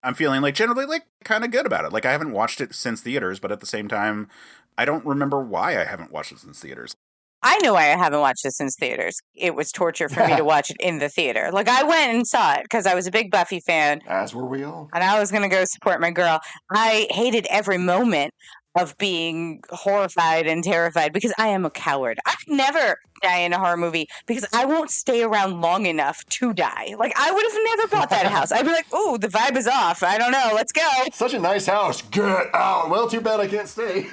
I'm feeling like generally like kind of good about it. Like I haven't watched it since theaters, but at the same time, I don't remember why I haven't watched it since theaters. I know why I haven't watched this since theaters. It was torture for me to watch it in the theater. Like, I went and saw it because I was a big Buffy fan. As were we all. And I was going to go support my girl. I hated every moment of being horrified and terrified because I am a coward. I could never die in a horror movie because I won't stay around long enough to die. Like, I would have never bought that house. I'd be like, ooh, the vibe is off. I don't know. Let's go. Such a nice house. Get out. Well, too bad I can't stay.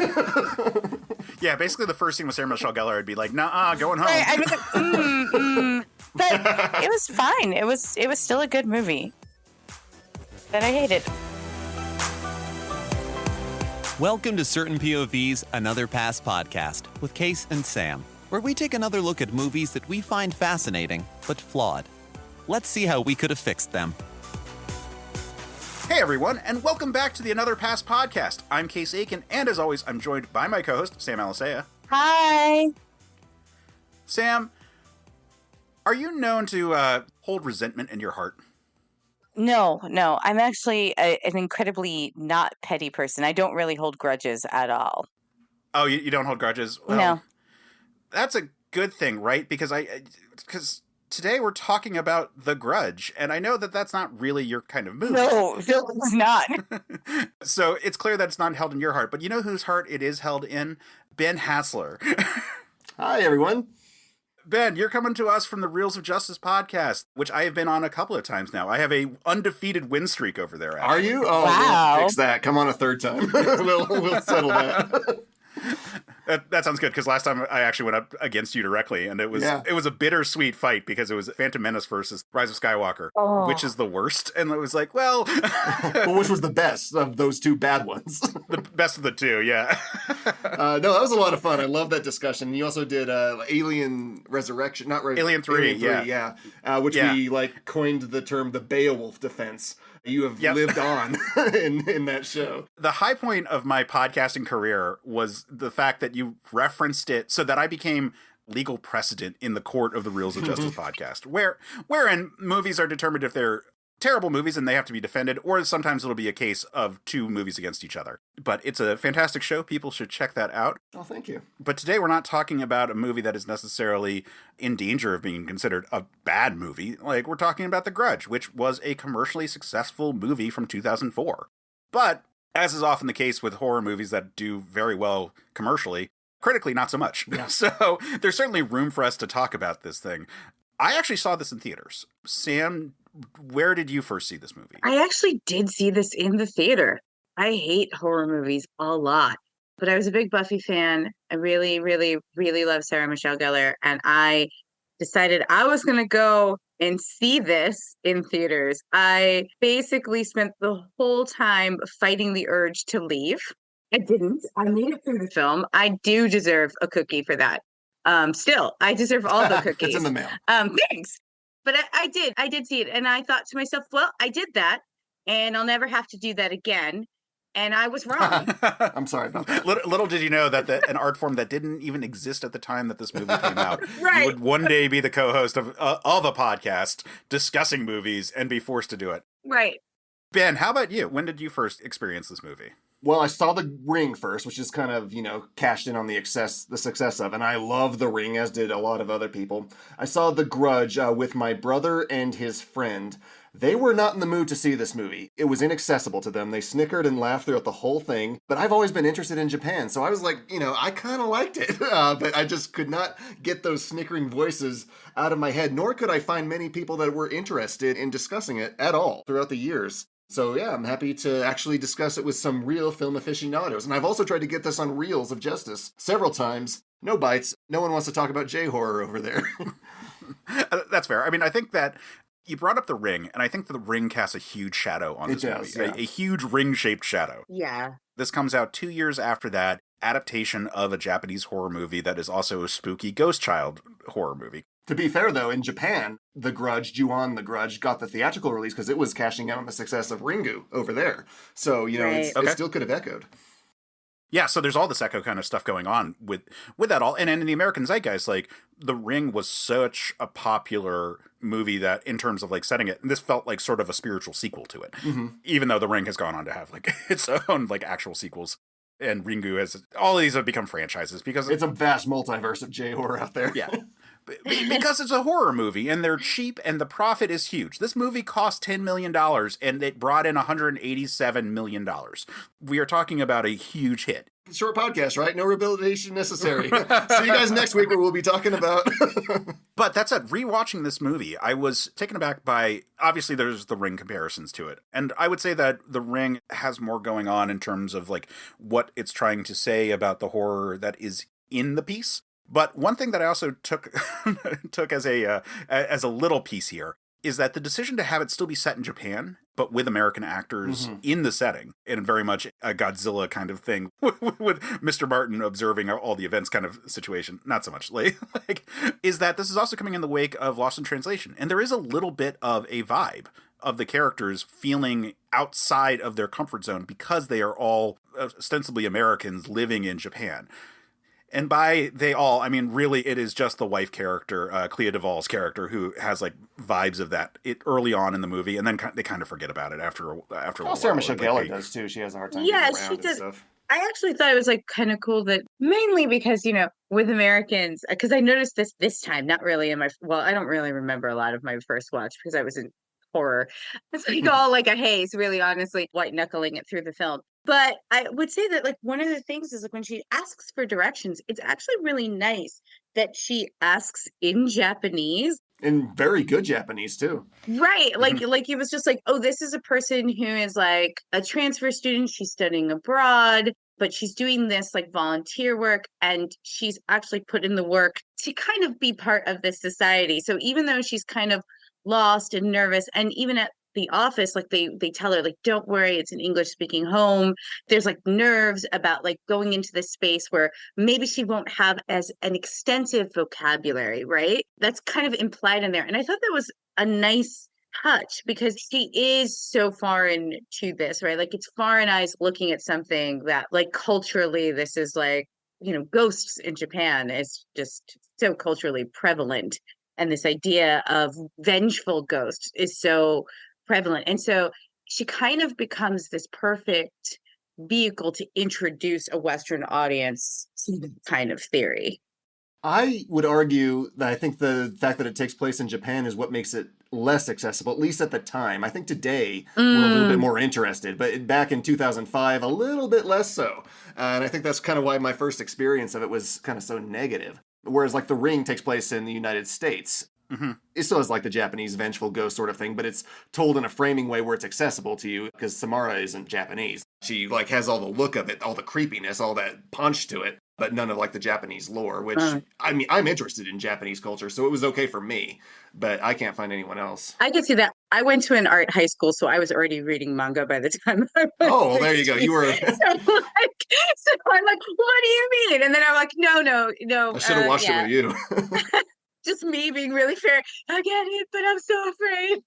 Yeah, basically the first scene with Sarah Michelle Gellar, I'd be like, nah, going home. Right, I'd be like, But it was fine. It was still a good movie. But I hated. Welcome to Certain POV's Another Pass podcast with Case and Sam, where we take another look at movies that we find fascinating but flawed. Let's see how we could have fixed them. Hey everyone, and welcome back to the Another Pass podcast. I'm Case Aiken, and as always, I'm joined by my co-host, Sam Alisea. Hi. Sam, are you known to hold resentment in your heart? No. I'm actually an incredibly not petty person. I don't really hold grudges at all. Oh, you don't hold grudges? Well, no. That's a good thing, right? Because today we're talking about The Grudge, and I know that that's not really your kind of movie. No, it's not. So it's clear that it's not held in your heart, but you know whose heart it is held in? Ben Haslar. Hi, everyone. Ben, you're coming to us from the Reels of Justice podcast, which I have been on a couple of times now. I have a undefeated win streak over there. Actually. Are you? Oh, wow. We'll fix that. Come on a third time. we'll settle that. That sounds good, because last time I actually went up against you directly, and it was a bittersweet fight because it was Phantom Menace versus Rise of Skywalker, which is the worst. And it was like, well... Well, which was the best of those two bad ones? The best of the two, yeah. No, that was a lot of fun. I love that discussion. You also did Alien Resurrection, not Alien 3, yeah. Which we coined the term the Beowulf defense. You have lived on in that show. The high point of my podcasting career was the fact that you referenced it so that I became legal precedent in the court of the Reels of Justice podcast, wherein movies are determined if they're terrible movies and they have to be defended, or sometimes it'll be a case of two movies against each other. But it's a fantastic show. People should check that out. Oh, thank you. But today we're not talking about a movie that is necessarily in danger of being considered a bad movie. Like, we're talking about The Grudge, which was a commercially successful movie from 2004. But, as is often the case with horror movies that do very well commercially, critically not so much. Yeah. So there's certainly room for us to talk about this thing. I actually saw this in theaters. Sam, where did you first see this movie? I actually did see this in the theater. I hate horror movies a lot, but I was a big Buffy fan. I really, really, really love Sarah Michelle Gellar, and I decided I was going to go and see this in theaters. I basically spent the whole time fighting the urge to leave. I didn't. I made it through the film. I do deserve a cookie for that. Still, I deserve all the cookies. It's in the mail. Thanks. But I did see it. And I thought to myself, well, I did that and I'll never have to do that again. And I was wrong. I'm sorry about that. Little did you know that an art form that didn't even exist at the time that this movie came out. Right. You would one day be the co-host of a podcast discussing movies and be forced to do it. Right. Ben, how about you? When did you first experience this movie? Well, I saw The Ring first, which is kind of, cashed in on the success of, and I love The Ring, as did a lot of other people. I saw The Grudge with my brother and his friend. They were not in the mood to see this movie. It was inaccessible to them. They snickered and laughed throughout the whole thing. But I've always been interested in Japan, so I was like, I kind of liked it. But I just could not get those snickering voices out of my head, nor could I find many people that were interested in discussing it at all throughout the years. So yeah, I'm happy to actually discuss it with some real film aficionados. And I've also tried to get this on Reels of Justice several times. No bites. No one wants to talk about J-horror over there. That's fair. I mean, I think that you brought up The Ring, and I think The Ring casts a huge shadow on this movie. Yeah. A huge ring-shaped shadow. Yeah. This comes out 2 years after that adaptation of a Japanese horror movie that is also a spooky ghost child horror movie. To be fair, though, in Japan, The Grudge, Ju-on The Grudge, got the theatrical release because it was cashing out on the success of Ringu over there. So, it still could have echoed. Yeah, so there's all this echo kind of stuff going on with that all. And in the American zeitgeist, like, The Ring was such a popular movie that in terms of like setting it, and this felt like sort of a spiritual sequel to it, even though The Ring has gone on to have like its own like actual sequels. And Ringu has, all of these have become franchises because it's a vast multiverse of J-horror out there. Yeah. Because it's a horror movie and they're cheap and the profit is huge. This movie cost $10 million and it brought in $187 million. We are talking about a huge hit. Short podcast, right? No rehabilitation necessary. See you guys next week where we'll be talking about... But that said, rewatching this movie, I was taken aback by, obviously there's the Ring comparisons to it. And I would say that the Ring has more going on in terms of like what it's trying to say about the horror that is in the piece. But one thing that I also took as a little piece here is that the decision to have it still be set in Japan, but with American actors in the setting, in very much a Godzilla kind of thing, with Mr. Martin observing all the events kind of situation, not so much, like, is that this is also coming in the wake of Lost in Translation. And there is a little bit of a vibe of the characters feeling outside of their comfort zone because they are all ostensibly Americans living in Japan. And by they all, I mean, really, it is just the wife character, Clea Duvall's character, who has like vibes of that early on in the movie, and then they kind of forget about it after a while. Sarah Michelle Gellar does too. She has a hard time getting around she does. and stuff. I actually thought it was like kind of cool that mainly because, you know, with Americans, because I noticed this time, not really in I don't really remember a lot of my first watch because I was in horror. It's like all like a haze, really, honestly, white knuckling it through the film. But I would say that like one of the things is like when she asks for directions, it's actually really nice that she asks in Japanese. In very good Japanese too. Right. Like it was just like, oh, this is a person who is like a transfer student. She's studying abroad, but she's doing this like volunteer work and she's actually put in the work to kind of be part of this society. So even though she's kind of lost and nervous, and even at the office, like they tell her, like, don't worry, it's an English speaking home. There's like nerves about like going into this space where maybe she won't have as an extensive vocabulary, right? That's kind of implied in there. And I thought that was a nice touch because she is so foreign to this, right? Like it's foreign eyes looking at something that like culturally, this is like, you know, ghosts in Japan is just so culturally prevalent. And this idea of vengeful ghosts is so prevalent. And so she kind of becomes this perfect vehicle to introduce a Western audience to the kind of theory. I would argue that I think the fact that it takes place in Japan is what makes it less accessible, at least at the time. I think today we're a little bit more interested, but back in 2005, a little bit less so. And I think that's kind of why my first experience of it was kind of so negative. Whereas like The Ring takes place in the United States. It still has like the Japanese vengeful ghost sort of thing, but it's told in a framing way where it's accessible to you because Samara isn't Japanese. She like has all the look of it, all the creepiness, all that punch to it, but none of like the Japanese lore, which I mean, I'm interested in Japanese culture, so it was okay for me, but I can't find anyone else. I can see that. I went to an art high school, so I was already reading manga by the time I was Oh, well, there you go. You were... so I'm like, what do you mean? And then I'm like, no. I should have watched it with you. Just me being really fair. I get it, but I'm so afraid.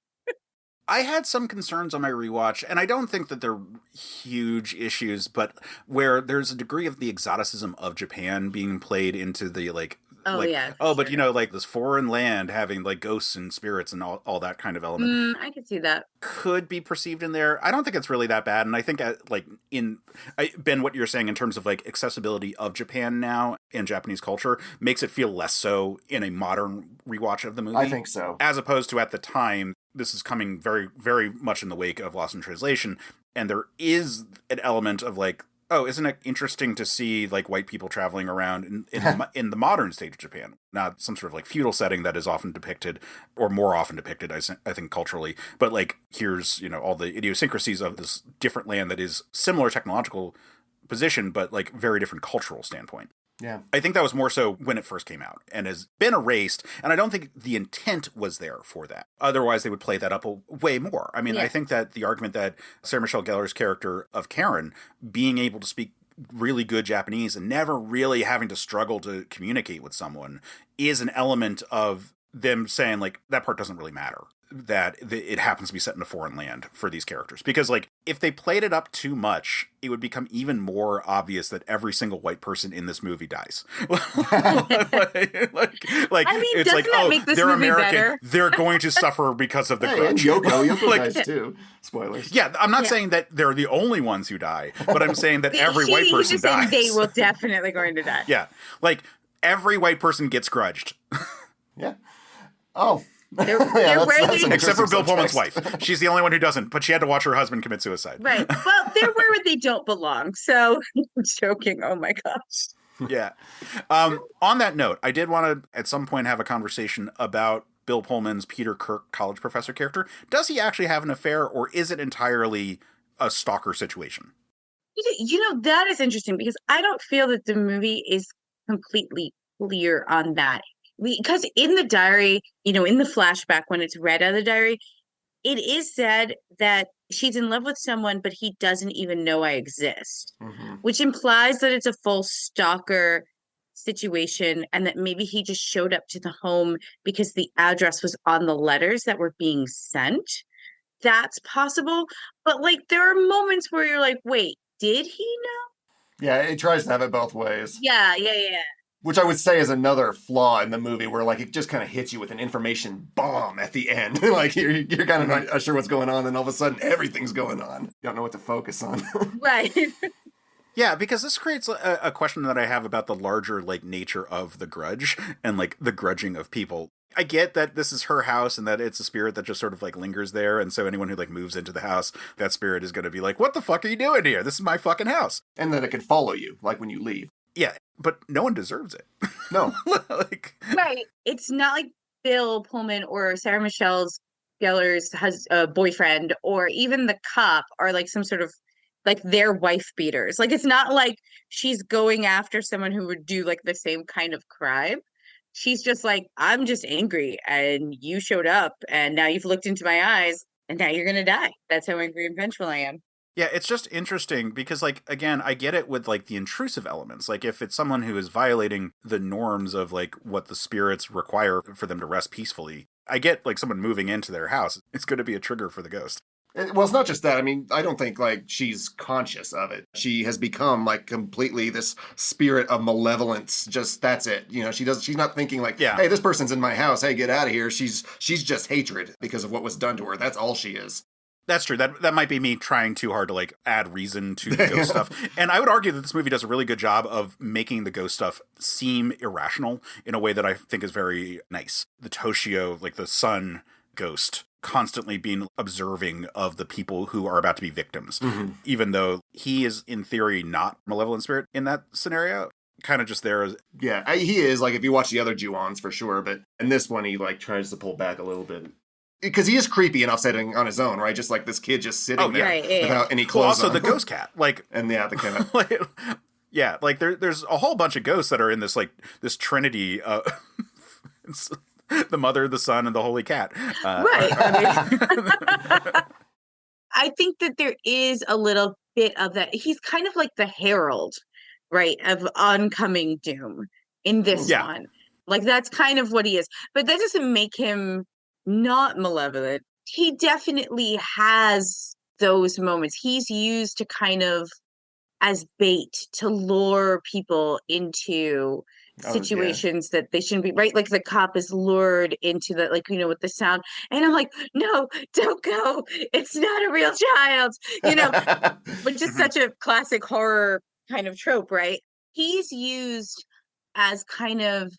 I had some concerns on my rewatch, and I don't think that they're huge issues, but where there's a degree of the exoticism of Japan being played into the but you know, like this foreign land having like ghosts and spirits and all that kind of element. I can see that. Could be perceived in there. I don't think it's really that bad, and I think Ben, what you're saying in terms of like accessibility of Japan now and Japanese culture makes it feel less so in a modern rewatch of the movie. I think so. As opposed to at the time, this is coming very, very much in the wake of Lost in Translation, and there is an element of like, oh, isn't it interesting to see like white people traveling around in the modern state of Japan, not some sort of like feudal setting that is often depicted, or more often depicted, I think culturally, but like here's, you know, all the idiosyncrasies of this different land that is similar technological position, but like very different cultural standpoint. Yeah. I think that was more so when it first came out and has been erased. And I don't think the intent was there for that. Otherwise, they would play that up way more. I mean, I think that the argument that Sarah Michelle Gellar's character of Karen being able to speak really good Japanese and never really having to struggle to communicate with someone is an element of them saying like that part doesn't really matter. that it happens to be set in a foreign land for these characters. Because, like, if they played it up too much, it would become even more obvious that every single white person in this movie dies. like, I mean, it's like, doesn't that make this they're movie American. better? Thlike, They're going to suffer because of the Hey, Grudge. and Yoko Like, dies too. Spoilers. Yeah, I'm not saying that they're the only ones who die, but I'm saying that every white person just saying dies. they will definitely going to die. Yeah, like, every white person gets grudged. Yeah. Oh. They're where that's they- an Except for Bill interesting Pullman's subtext. wife. She's the only one who doesn't, but she had to watch her husband commit suicide. Right. Well, they're where they don't belong. So I'm joking. Oh my gosh. Yeah. On that note, I did want to, at some point, have a conversation about Bill Pullman's Peter Kirk college professor character. Does he actually have an affair, or is it entirely a stalker situation? That is interesting because I don't feel that the movie is completely clear on that. Because in the diary, in the flashback, when it's read out of the diary, it is said that she's in love with someone, but he doesn't even know I exist, which implies that it's a full stalker situation and that maybe he just showed up to the home because the address was on the letters that were being sent. That's possible. But, like, there are moments where you're like, wait, did he know? Yeah, it tries to have it both ways. Yeah. Which I would say is another flaw in the movie, where like it just kind of hits you with an information bomb at the end. Like you're kind of not sure what's going on, and all of a sudden everything's going on. You don't know what to focus on. Right. Yeah, because this creates a question that I have about the larger, like, nature of the Grudge and, like, the grudging of people. I get that this is her house and that it's a spirit that just sort of, like, lingers there, and so anyone who, like, moves into the house, that spirit is going to be like, what the fuck are you doing here? This is my fucking house. And then it can follow you, like when you leave. Yeah, but no one deserves it. No. Like, Right. It's not like Bill Pullman or Sarah Michelle Gellar's boyfriend or even the cop are like some sort of like their wife beaters. Like, it's not like she's going after someone who would do like the same kind of crime. She's just like, I'm just angry and you showed up and now you've looked into my eyes and now you're going to die. That's how angry and vengeful I am. yeah, it's just interesting because, like, again, I get it with, like, the intrusive elements. Like, if it's someone who is violating the norms of, like, what the spirits require for them to rest peacefully, I get, like, someone moving into their house. It's going to be a trigger for the ghost. Well, it's not just that. I mean, I don't think, like, she's conscious of it. She has become, like, completely this spirit of malevolence. Just, that's it. She's not thinking, like, Yeah. hey, this person's in my house. Hey, get out of here. She's just hatred because of what was done to her. That's all she is. That's true. That might be me trying too hard to, like, add reason to the ghost stuff. And I would argue that this movie does a really good job of making the ghost stuff seem irrational in a way that I think is very nice. The Toshio, like the sun ghost, constantly being observing of the people who are about to be victims, even though he is, in theory, not malevolent spirit in that scenario. Kind of just there as... Yeah, he is, like, if you watch the other Ju-ons, for sure. But in this one, he, like, tries to pull back a little bit. Because he is creepy enough sitting on his own, right? Just like this kid just sitting there right, yeah. without any Well, clothes also on. the ghost cat. Like... And yeah, the kind of... like, yeah, like, there's a whole bunch of ghosts that are in this, like, this trinity... it's the mother, the son, and the holy cat. Right. I mean, I think that there is a little bit of that. He's kind of like the herald, right, of oncoming doom in this one. Like, that's kind of what he is. But that doesn't make him not malevolent. He definitely has those moments. He's used to kind of as bait to lure people into situations that they shouldn't be, right? Like the cop is lured into the, like, with the sound, and I'm like, no, don't go, it's not a real child, which is such a classic horror kind of trope, right? He's used as kind of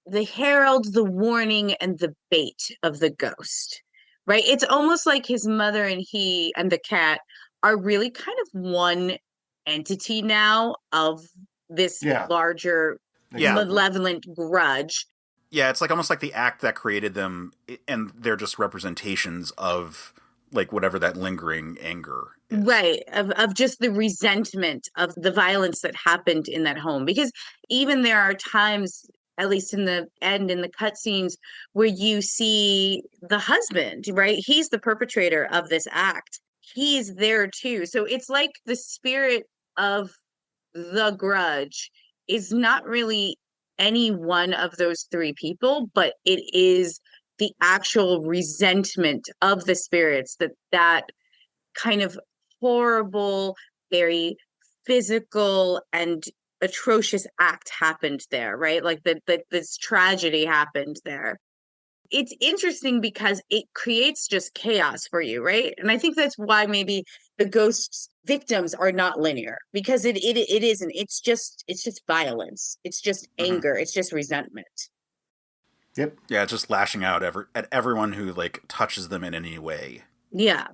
the herald, the warning, and the bait of the ghost, right? It's almost like his mother and he and the cat are really kind of one entity now of this larger malevolent grudge. Yeah, it's like almost like the act that created them, and they're just representations of, like, whatever that lingering anger is. Right, of just the resentment of the violence that happened in that home. Because even there are times, at least in the end, in the cutscenes, where you see the husband, right? He's the perpetrator of this act. He's there too. So it's like the spirit of the grudge is not really any one of those three people, but it is the actual resentment of the spirits, that kind of horrible, very physical and atrocious act happened there, right? Like that this tragedy happened there. It's interesting because it creates just chaos for you, right? And I think that's why maybe the ghosts victims are not linear, because it isn't. It's just violence. It's just anger. It's just resentment. Yep. Yeah, just lashing out at everyone who like touches them in any way. Yeah.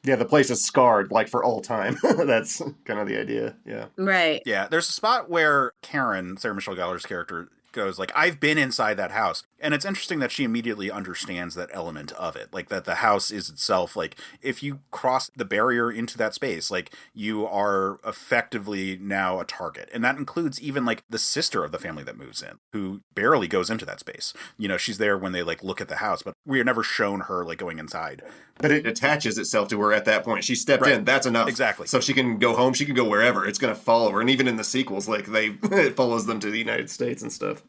Yeah, the place is scarred, like, for all time. That's kind of the idea, yeah. Right. Yeah, there's a spot where Karen, Sarah Michelle Gellar's character, goes like, I've been inside that house. And it's interesting that she immediately understands that element of it. Like that the house is itself, like if you cross the barrier into that space, like you are effectively now a target. And that includes even like the sister of the family that moves in, who barely goes into that space. You know, she's there when they like look at the house, but we are never shown her like going inside. But it attaches itself to her at that point. She stepped in, that's enough. Exactly. So she can go home, she can go wherever. It's going to follow her. And even in the sequels, like it follows them to the United States and stuff.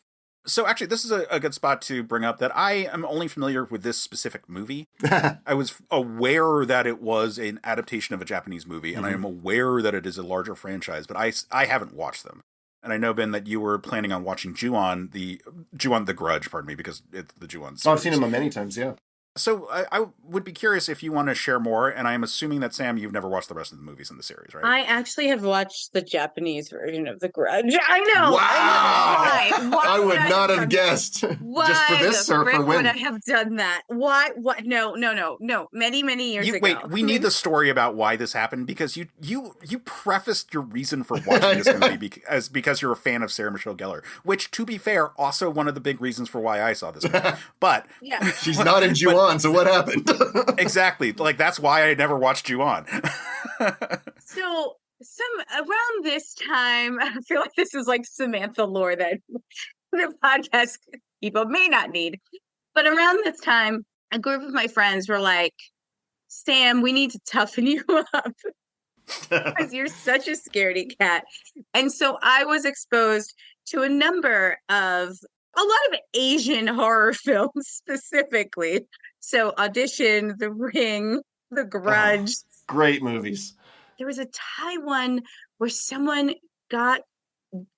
So actually, this is a good spot to bring up that I am only familiar with this specific movie. I was aware that it was an adaptation of a Japanese movie, and I am aware that it is a larger franchise, but I haven't watched them. And I know, Ben, that you were planning on watching Ju-on the Grudge, pardon me, because it's the Ju-on series. Oh, I've seen him many times, yeah. So I would be curious if you want to share more, and I'm assuming that, Sam, you've never watched the rest of the movies in the series, right? I actually have watched the Japanese version of The Grudge. I know. Wow! I know. Why I would I not have guessed. Why Just for this the or frick for when? would I have done that? Why? What? No. Many years ago. Wait, we need the story about why this happened, because you prefaced your reason for watching this movie because you're a fan of Sarah Michelle Gellar, which, to be fair, also one of the big reasons for why I saw this movie. But yeah. She's not in Ju-on, so what happened? Exactly. Like, that's why I never watched Ju-on. So around this time, I feel like this is like Samantha lore that the podcast people may not need. But around this time, a group of my friends were like, Sam, we need to toughen you up because you're such a scaredy cat. And so I was exposed to a lot of Asian horror films specifically. So Audition, The Ring, The Grudge. Oh, great movies. There was a Thai one where someone got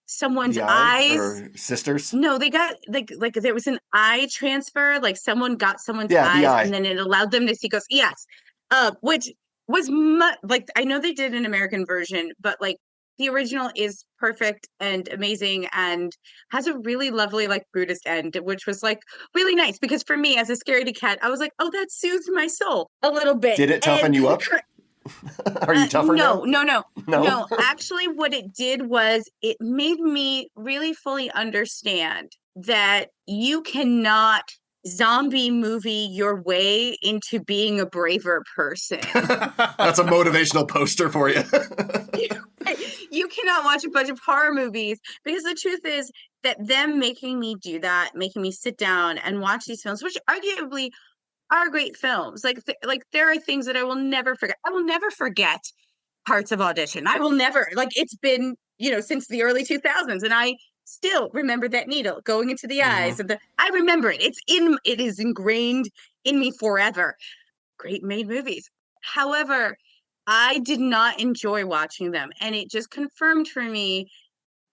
someone's The eyes. Or sisters? No, they got like there was an eye transfer. Like someone got someone's the eyes, eye. and then it allowed them to see ghosts. Yes, which was like I know they did an American version, but like the original is perfect and amazing and has a really lovely like Buddhist end, which was like really nice because for me as a scaredy cat, I was like, oh, that soothed my soul a little bit. Did it toughen you up? Are you tougher now? No. Actually, what it did was it made me really fully understand that you cannot zombie movie your way into being a braver person. That's a motivational poster for you. You cannot watch a bunch of horror movies because the truth is that them making me do that, making me sit down and watch these films, which arguably are great films. Like there are things that I will never forget. I will never forget parts of Audition. I will never, like it's been, since the early 2000s and I still remember that needle going into the eyes and I remember it. It is ingrained in me forever. Great made movies. However, I did not enjoy watching them. And it just confirmed for me,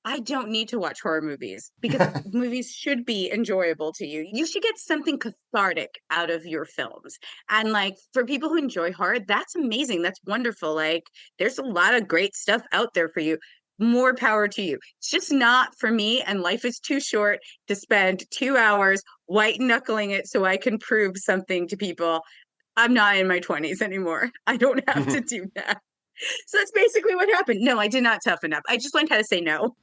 I don't need to watch horror movies because movies should be enjoyable to you. You should get something cathartic out of your films. And like for people who enjoy horror, that's amazing. That's wonderful. Like there's a lot of great stuff out there for you. More power to you. It's just not for me. And life is too short to spend 2 hours white knuckling it so I can prove something to people. I'm not in my 20s anymore. I don't have to do that. So that's basically what happened. No, I did not toughen up. I just learned how to say no.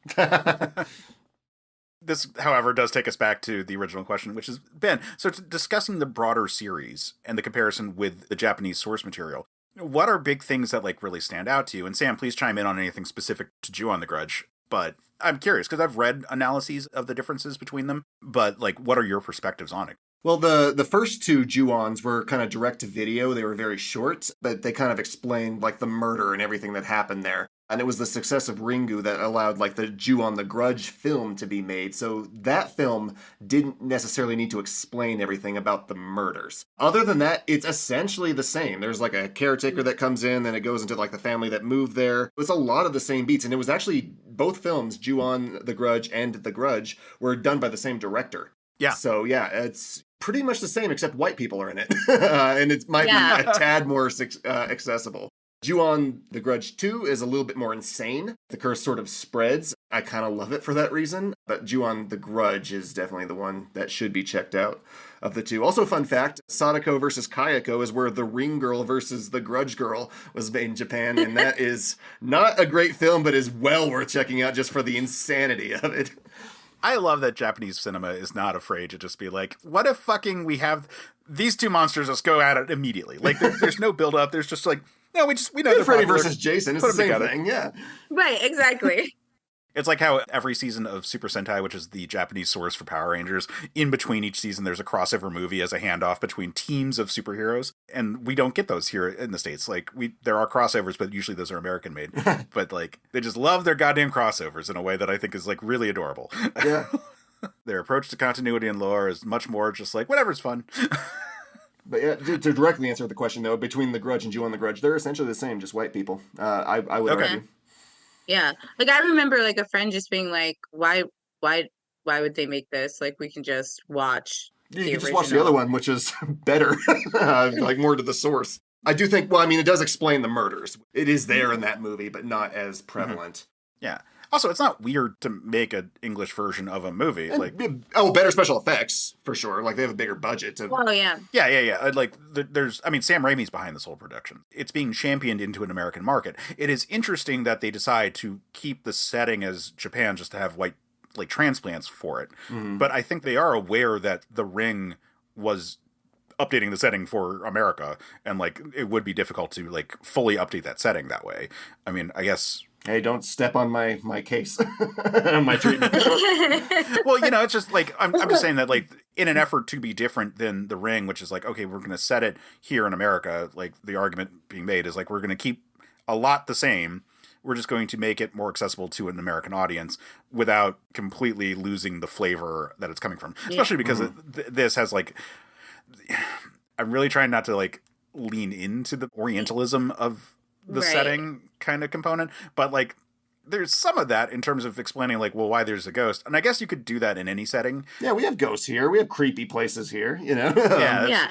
This, however, does take us back to the original question, which is, Ben, so discussing the broader series and the comparison with the Japanese source material, what are big things that like really stand out to you? And Sam, please chime in on anything specific to Ju-on the Grudge. But I'm curious because I've read analyses of the differences between them. But like, what are your perspectives on it? Well, the first two Ju-ons were kind of direct to video. They were very short, but they kind of explained like the murder and everything that happened there. And it was the success of Ringu that allowed like the Ju-on the Grudge film to be made. So that film didn't necessarily need to explain everything about the murders. Other than that, it's essentially the same. There's like a caretaker that comes in, then it goes into like the family that moved there. It's a lot of the same beats. And it was actually both films, Ju-on the Grudge and The Grudge, were done by the same director. Yeah. So yeah, it's pretty much the same except white people are in it. And it might be a tad more accessible. Ju-on the Grudge 2 is a little bit more insane. The curse sort of spreads. I kind of love it for that reason. But Ju-on the Grudge is definitely the one that should be checked out of the two. Also, fun fact, Sadako versus Kayako is where the Ring Girl versus the Grudge Girl was made in Japan. And that is not a great film, but is well worth checking out just for the insanity of it. I love that Japanese cinema is not afraid to just be like, what if fucking we have these two monsters, let's go at it immediately. Like, there's no build up. There's just like, no, we know they're Freddy popular. versus Jason. It's the same thing, yeah. Right, exactly. It's like how every season of Super Sentai, which is the Japanese source for Power Rangers, in between each season there's a crossover movie as a handoff between teams of superheroes, and we don't get those here in the States. Like, there are crossovers, but usually those are American made. But like, they just love their goddamn crossovers in a way that I think is like really adorable. Yeah. Their approach to continuity and lore is much more just like, whatever's fun. But yeah, to directly answer the question, though, between The Grudge and Ju-on the Grudge, they're essentially the same, just white people. I would argue. Yeah. Like, I remember, like, a friend just being like, why would they make this? Like, we can just watch You the can just original. watch the other one, which is better, like more to the source. I do think, well, I mean, it does explain the murders. It is there in that movie, but not as prevalent. Yeah. Also, it's not weird to make an English version of a movie. And, better special effects, for sure. Like, they have a bigger budget. Oh, yeah. Yeah. Like, Sam Raimi's behind this whole production. It's being championed into an American market. It is interesting that they decide to keep the setting as Japan just to have white, like, transplants for it. Mm-hmm. But I think they are aware that The Ring was updating the setting for America, and, like, it would be difficult to, like, fully update that setting that way. I mean, I guess... Hey, don't step on my case, my treatment. Well, it's just like, I'm just saying that, like, in an effort to be different than The Ring, which is like, okay, we're going to set it here in America. Like, the argument being made is like, we're going to keep a lot the same. We're just going to make it more accessible to an American audience without completely losing the flavor that it's coming from. Especially because this has, like, I'm really trying not to, like, lean into the Orientalism of the setting kind of component, but like there's some of that in terms of explaining like, well, why there's a ghost. And I guess you could do that in any setting. Yeah, we have ghosts here. We have creepy places here,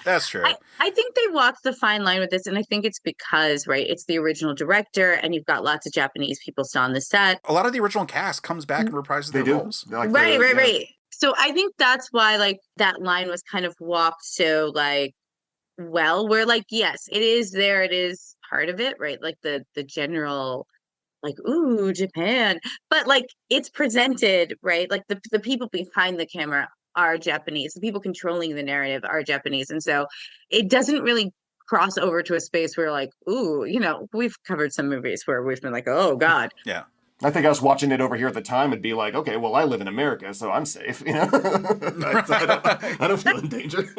That's true. I think they walked the fine line with this, and I think it's because, right, it's the original director, and you've got lots of Japanese people still on the set. A lot of the original cast comes back and reprises their roles. Like right. So I think that's why, like, that line was kind of walked so, like, well, where, like, yes, it is there, it is part of it, right? Like the general, like, ooh, Japan, but like it's presented, right? Like the people behind the camera are Japanese, the people controlling the narrative are Japanese, and so it doesn't really cross over to a space where, like, ooh, we've covered some movies where we've been like, oh god. Yeah. I think I was watching it over here at the time and be like, okay, well, I live in America, so I'm safe, I don't feel in danger.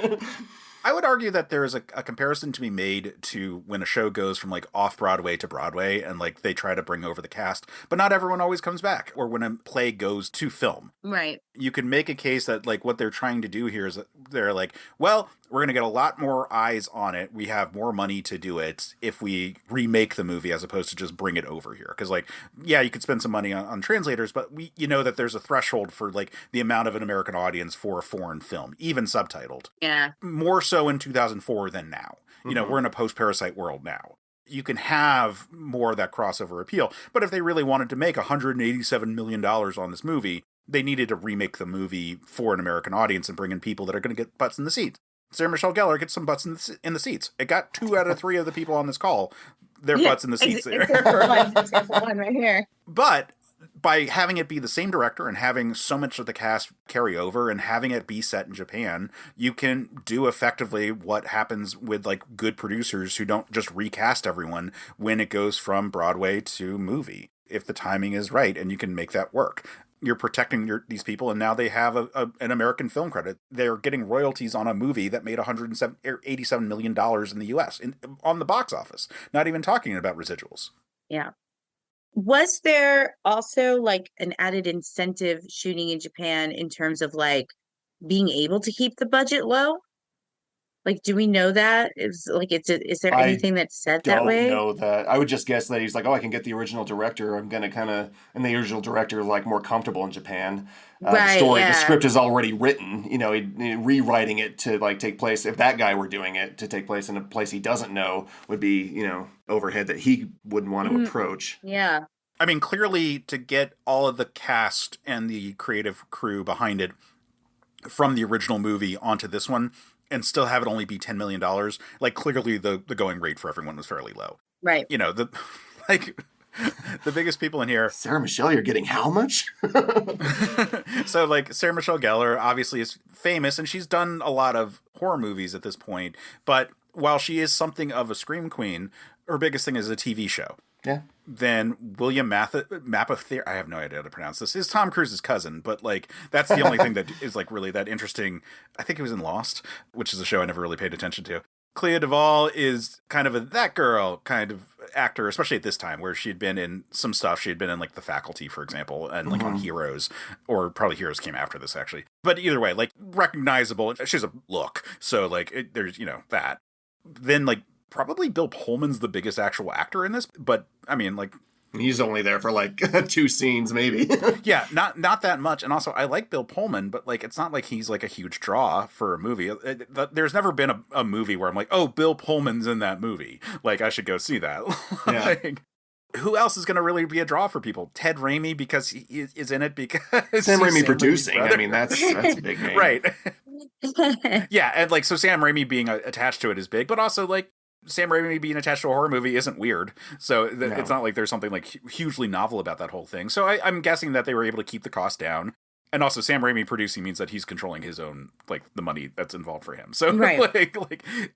I would argue that there is a comparison to be made to when a show goes from like off-Broadway to Broadway and like they try to bring over the cast, but not everyone always comes back, or when a play goes to film. Right. You can make a case that like what they're trying to do here is that they're like, well, we're going to get a lot more eyes on it. We have more money to do it if we remake the movie as opposed to just bring it over here. Because like, yeah, you could spend some money on translators, but that there's a threshold for like the amount of an American audience for a foreign film, even subtitled. Yeah. More so in 2004 than now. We're in a post-Parasite world now. You can have more of that crossover appeal. But if they really wanted to make $187 million on this movie, they needed to remake the movie for an American audience and bring in people that are going to get butts in the seats. Sarah Michelle Gellar gets some butts in the seats. It got 2 out of 3 of the people on this call, their butts in the seats there. Example one right here. But by having it be the same director and having so much of the cast carry over and having it be set in Japan, you can do effectively what happens with like good producers who don't just recast everyone when it goes from Broadway to movie. If the timing is right and you can make that work. You're protecting these people, and now they have an American film credit. They're getting royalties on a movie that made $187 million in the U.S. On the box office. Not even talking about residuals. Yeah. Was there also like an added incentive shooting in Japan in terms of like being able to keep the budget low? Like, do we know that? Is there I anything that's said that don't way? know that. I would just guess that he's like, oh, I can get the original director. I'm gonna kind of, and the original director is like more comfortable in Japan. Right, The yeah. script is already written. Rewriting it to like take place. If that guy were doing it to take place in a place he doesn't know, would be overhead that he wouldn't want to approach. Yeah. I mean, clearly to get all of the cast and the creative crew behind it from the original movie onto this one and still have it only be $10 million, like clearly the going rate for everyone was fairly low. Right. Like the biggest people in here. Sarah Michelle, you're getting how much? So like Sarah Michelle Gellar obviously is famous and she's done a lot of horror movies at this point. But while she is something of a scream queen, her biggest thing is a TV show. Yeah. Then William Mapother, I have no idea how to pronounce this, is Tom Cruise's cousin, but like that's the only thing that is like really that interesting. I think he was in Lost, which is a show I never really paid attention to. Clea Duvall is kind of that girl kind of actor, especially at this time, where she'd been in some stuff. She had been in like The Faculty, for example, and like on Heroes, or probably Heroes came after this actually. But either way, like recognizable. She has a look, so like there's that. Then like probably Bill Pullman's the biggest actual actor in this, but I mean like. He's only there for like 2 scenes, maybe. Yeah, not that much. And also, I like Bill Pullman, but like, it's not like he's like a huge draw for a movie. There's never been a movie where I'm like, oh, Bill Pullman's in that movie. Like, I should go see that. Yeah. Like, who else is going to really be a draw for people? Ted Raimi because he is in it because Sam Raimi producing. Raimi's brother. I mean, that's a big name, right? Yeah, and like so, Sam Raimi being attached to it is big, but also like. Sam Raimi being attached to a horror movie isn't weird. So it's not like there's something like hugely novel about that whole thing. So I'm guessing that they were able to keep the cost down. And also Sam Raimi producing means that he's controlling his own, like the money that's involved for him. So right.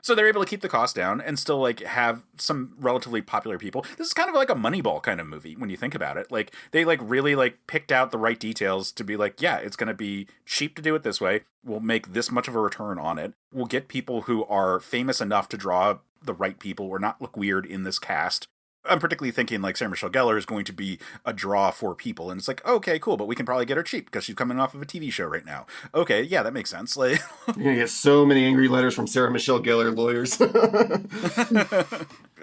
So they're able to keep the cost down and still like have some relatively popular people. This is kind of like a Moneyball kind of movie when you think about it. Like they like really like picked out the right details to be like, yeah, it's going to be cheap to do it this way. We'll make this much of a return on it. We'll get people who are famous enough to draw the right people or not look weird in this cast. I'm particularly thinking like Sarah Michelle Gellar is going to be a draw for people. And it's like, okay, cool, but we can probably get her cheap because she's coming off of a TV show right now. Okay, yeah, that makes sense. Like, you're going to get so many angry letters from Sarah Michelle Gellar lawyers.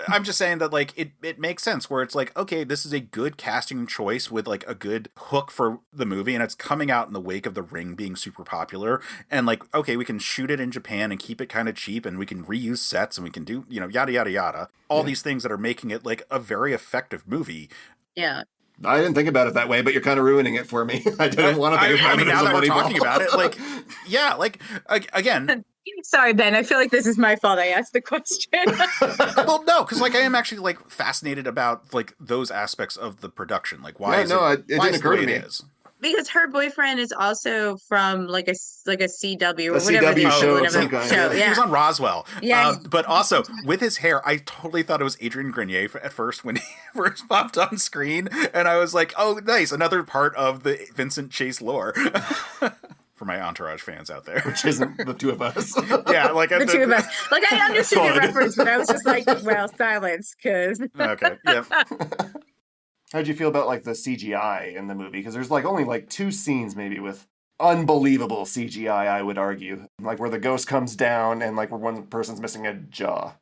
I'm just saying that like it makes sense where it's like, okay, this is a good casting choice with like a good hook for the movie and it's coming out in the wake of The Ring being super popular. And like, okay, we can shoot it in Japan and keep it kind of cheap and we can reuse sets and we can do, yada, yada, yada. All these things that are making it like a very effective movie. Yeah. I didn't think about it that way, but you're kind of ruining it for me. I didn't want to think about it now as a that we're Moneyball. talking about it, like, yeah, like, again. Sorry, Ben. I feel like this is my fault. I asked the question. Well, no, because like I am actually like fascinated about like those aspects of the production. Like, why? It didn't occur to me. Because her boyfriend is also from like a CW or a whatever CW show of some show. kind. Yeah. He was on Roswell. Yeah. But also with his hair, I totally thought it was Adrian Grenier at first when he first popped on screen, and I was like, oh, nice, another part of the Vincent Chase lore. For my Entourage fans out there. Which isn't the two of us. Yeah, like the two of us. Like I understood your reference, but I was just like, well, silence, because. Okay, yeah. How'd you feel about like the CGI in the movie? Because there's like only like 2 scenes maybe with unbelievable CGI, I would argue. Like where the ghost comes down and like where one person's missing a jaw.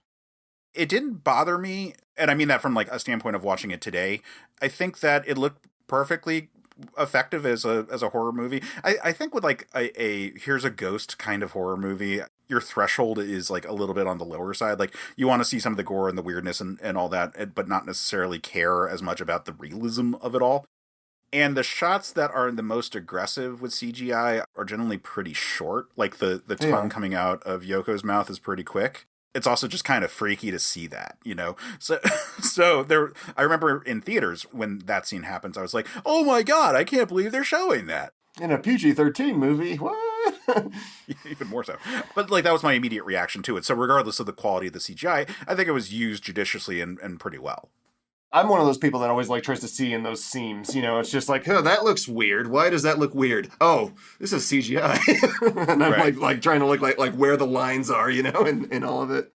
It didn't bother me, and I mean that from like a standpoint of watching it today. I think that it looked perfectly effective as a horror movie. I think with like a here's a ghost kind of horror movie, your threshold is like a little bit on the lower side. Like you want to see some of the gore and the weirdness and all that, but not necessarily care as much about the realism of it all. And the shots that are the most aggressive with CGI are generally pretty short. Like the tongue coming out of Yoko's mouth is pretty quick. It's also just kind of freaky to see that, So there, I remember in theaters when that scene happens, I was like, oh my God, I can't believe they're showing that. In a PG-13 movie, what? Even more so. But like that was my immediate reaction to it. So regardless of the quality of the CGI, I think it was used judiciously and pretty well. I'm one of those people that always like tries to see in those seams. It's just like, oh, that looks weird. Why does that look weird? Oh, this is CGI. And I'm like trying to look like where the lines are, in all of it.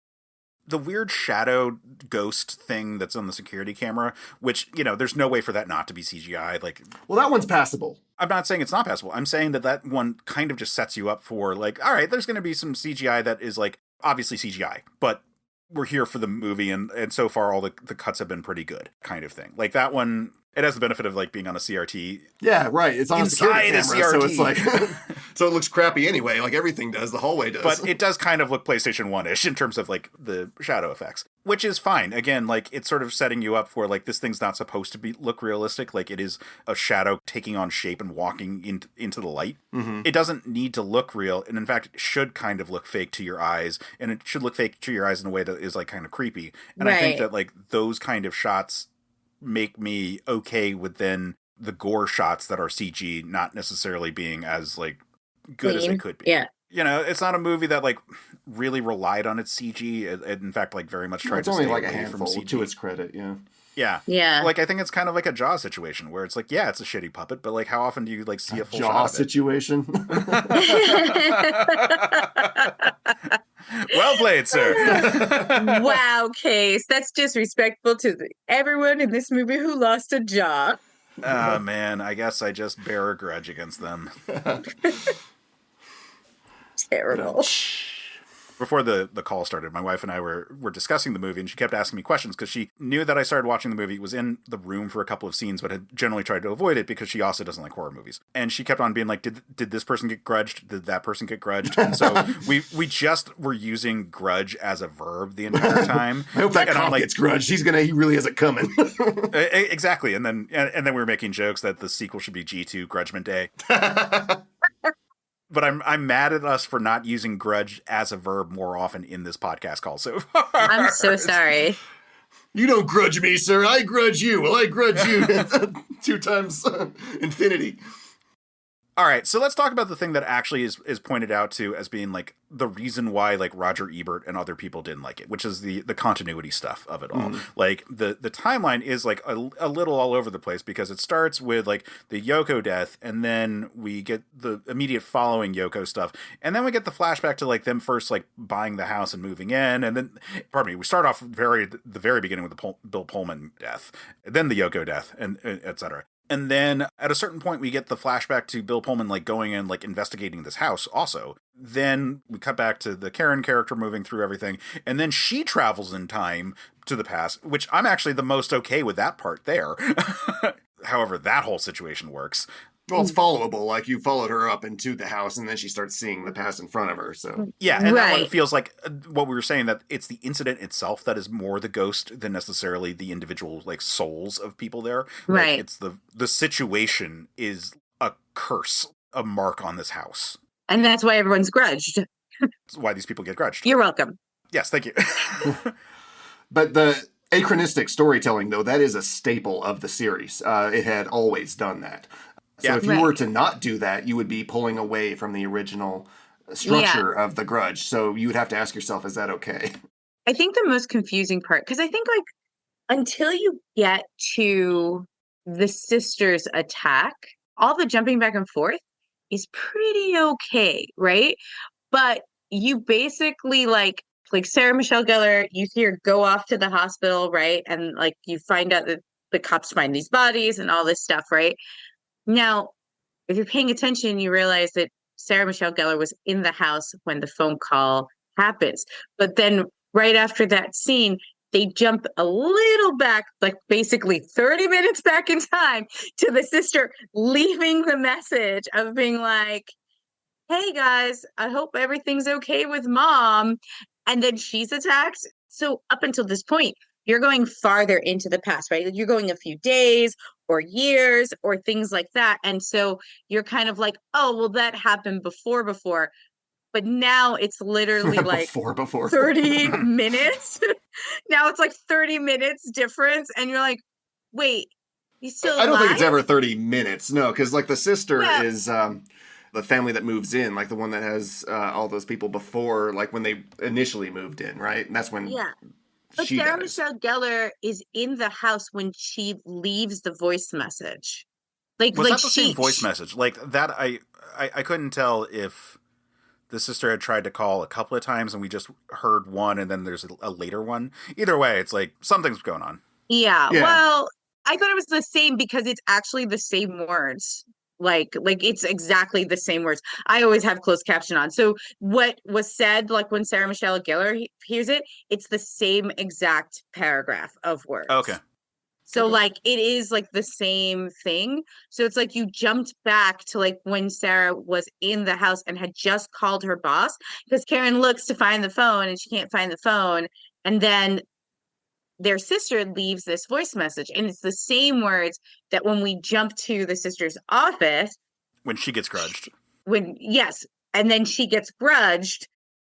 the weird shadow ghost thing that's on the security camera, which, there's no way for that not to be CGI. Like, well, that one's passable. I'm not saying it's not passable. I'm saying that one kind of just sets you up for, like, all right, there's going to be some CGI that is, like, obviously CGI, but we're here for the movie, and so far all the cuts have been pretty good, kind of thing. Like, that one, it has the benefit of, like, being on a CRT. Yeah, right. It's on a security camera, so it's like... So it looks crappy anyway, like everything does, the hallway does. But it does kind of look PlayStation 1-ish in terms of, like, the shadow effects, which is fine. Again, like, it's sort of setting you up for, like, this thing's not supposed to look realistic. Like, it is a shadow taking on shape and walking into the light. Mm-hmm. It doesn't need to look real, and in fact, it should kind of look fake to your eyes, and it should look fake to your eyes in a way that is, like, kind of creepy. And I think that, like, those kind of shots make me okay with then the gore shots that are CG not necessarily being as, like, good as they could be. Yeah. It's not a movie that, like, really relied on its CG. It in fact, like, very much tried to stay away from CG. It's only like a handful, to its credit, yeah. Yeah. Yeah. Like, I think it's kind of like a Jaws situation where it's like, yeah, it's a shitty puppet, but, like, how often do you, like, see a full Jaws shot of it? situation? Well played, sir. Wow, Case. That's disrespectful to everyone in this movie who lost a jaw. Oh, man. I guess I just bear a grudge against them. Terrible. Before the call started, my wife and I were discussing the movie, and she kept asking me questions because she knew that I started watching the movie, was in the room for a couple of scenes, but had generally tried to avoid it because she also doesn't like horror movies. And she kept on being like, did this person get grudged? Did that person get grudged? And so we just were using grudge as a verb the entire time. I hope that cop gets grudged. He really has it coming. Exactly. And then we were making jokes that the sequel should be G2 Grudgement Day. But I'm mad at us for not using grudge as a verb more often in this podcast call so far. I'm so sorry. You don't grudge me, sir. I grudge you. Well, I grudge you 2 times infinity. All right, so let's talk about the thing that actually is pointed out to as being, like, the reason why, like, Roger Ebert and other people didn't like it, which is the continuity stuff of it all. Like, the timeline is, like, a little all over the place because it starts with, like, the Yoko death, and then we get the immediate following Yoko stuff, and then we get the flashback to, like, them first, like, buying the house and moving in, and then, we start off the very beginning with the Bill Pullman death, then the Yoko death, and et cetera. And then at a certain point, we get the flashback to Bill Pullman, like, going and, like, investigating this house also. Then we cut back to the Karen character moving through everything. And then she travels in time to the past, which I'm actually the most okay with that part there. However, that whole situation works. Well, it's followable. Like, you followed her up into the house, and then she starts seeing the past in front of her, so... Yeah, and that one feels like what we were saying, that it's the incident itself that is more the ghost than necessarily the individual, like, souls of people there. Right. Like, it's the situation is a curse, a mark on this house. And that's why everyone's grudged. That's why these people get grudged. You're welcome. Yes, thank you. But the anachronistic storytelling, though, that is a staple of the series. It had always done that. So if you were to not do that, you would be pulling away from the original structure of the Grudge. So you would have to ask yourself, is that okay? I think the most confusing part, because I think, like, until you get to the sisters' attack, all the jumping back and forth is pretty okay, right? But you basically, like Sarah Michelle Gellar, you see her go off to the hospital, right? And, like, you find out that the cops find these bodies and all this stuff, right? Now, if you're paying attention, you realize that Sarah Michelle Gellar was in the house when the phone call happens. But then right after that scene, they jump a little back, like basically 30 minutes back in time, to the sister leaving the message of being like, hey guys, I hope everything's okay with mom. And then she's attacked. So up until this point, you're going farther into the past, right? You're going a few days or years or things like that. And so you're kind of like, oh, well, that happened before. But now it's literally like before. 30 minutes. Now it's like 30 minutes difference. And you're like, wait, you still I don't think alive? it's ever 30 minutes. No, because, like, the sister is the family that moves in, like the one that has all those people before, like when they initially moved in, right? And that's when But Sarah Michelle Gellar is in the house when she leaves the voice message. Was that the same voice message? Like that, I couldn't tell if the sister had tried to call a couple of times and we just heard one and then there's a later one. Either way, it's like something's going on. Yeah. Yeah. Well, I thought it was the same because it's actually the same words. Like it's exactly the same words. I always have closed caption on. So what was said, like when Sarah Michelle Gellar hears it, it's the same exact paragraph of words. Okay. So like it is like the same thing. So it's like you jumped back to like when Sarah was in the house and had just called her boss because Karen looks to find the phone and she can't find the phone. And then their sister leaves this voice message. And it's the same words that when we jump to the sister's office. When she gets grudged. Yes. And then she gets grudged.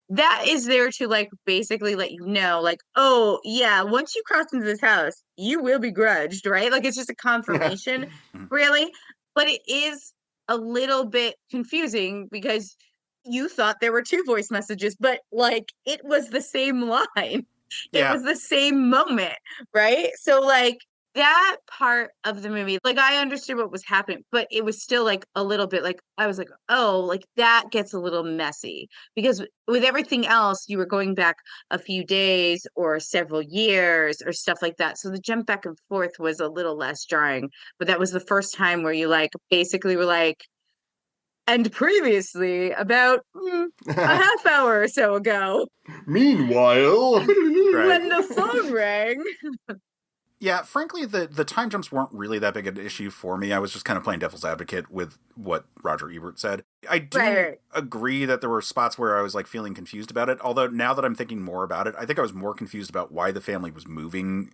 That is there to like basically let you know, like, oh yeah, once you cross into this house, you will be grudged, right? Like it's just a confirmation, really. But it is a little bit confusing because you thought there were two voice messages, but like it was the same line. It was the same moment, right? So like that part of the movie, like I understood what was happening, but it was still like a little bit like I was like, oh, like that gets a little messy because with everything else, you were going back a few days or several years or stuff like that. So the jump back and forth was a little less jarring, but that was the first time where you like basically were like, and previously about a half hour or so ago. Meanwhile, When the phone rang. Yeah, frankly, the time jumps weren't really that big an issue for me. I was just kind of playing devil's advocate with what Roger Ebert said. I do agree that there were spots where I was like feeling confused about it. Although now that I'm thinking more about it, I think I was more confused about why the family was moving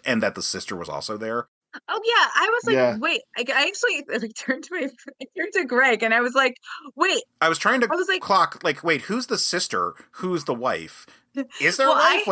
and that the sister was also there. Oh yeah, I was like, wait. I actually like, turned to Greg, and I was like, wait. I was trying to clock, like, wait, who's the sister? Who's the wife? Is there a wife?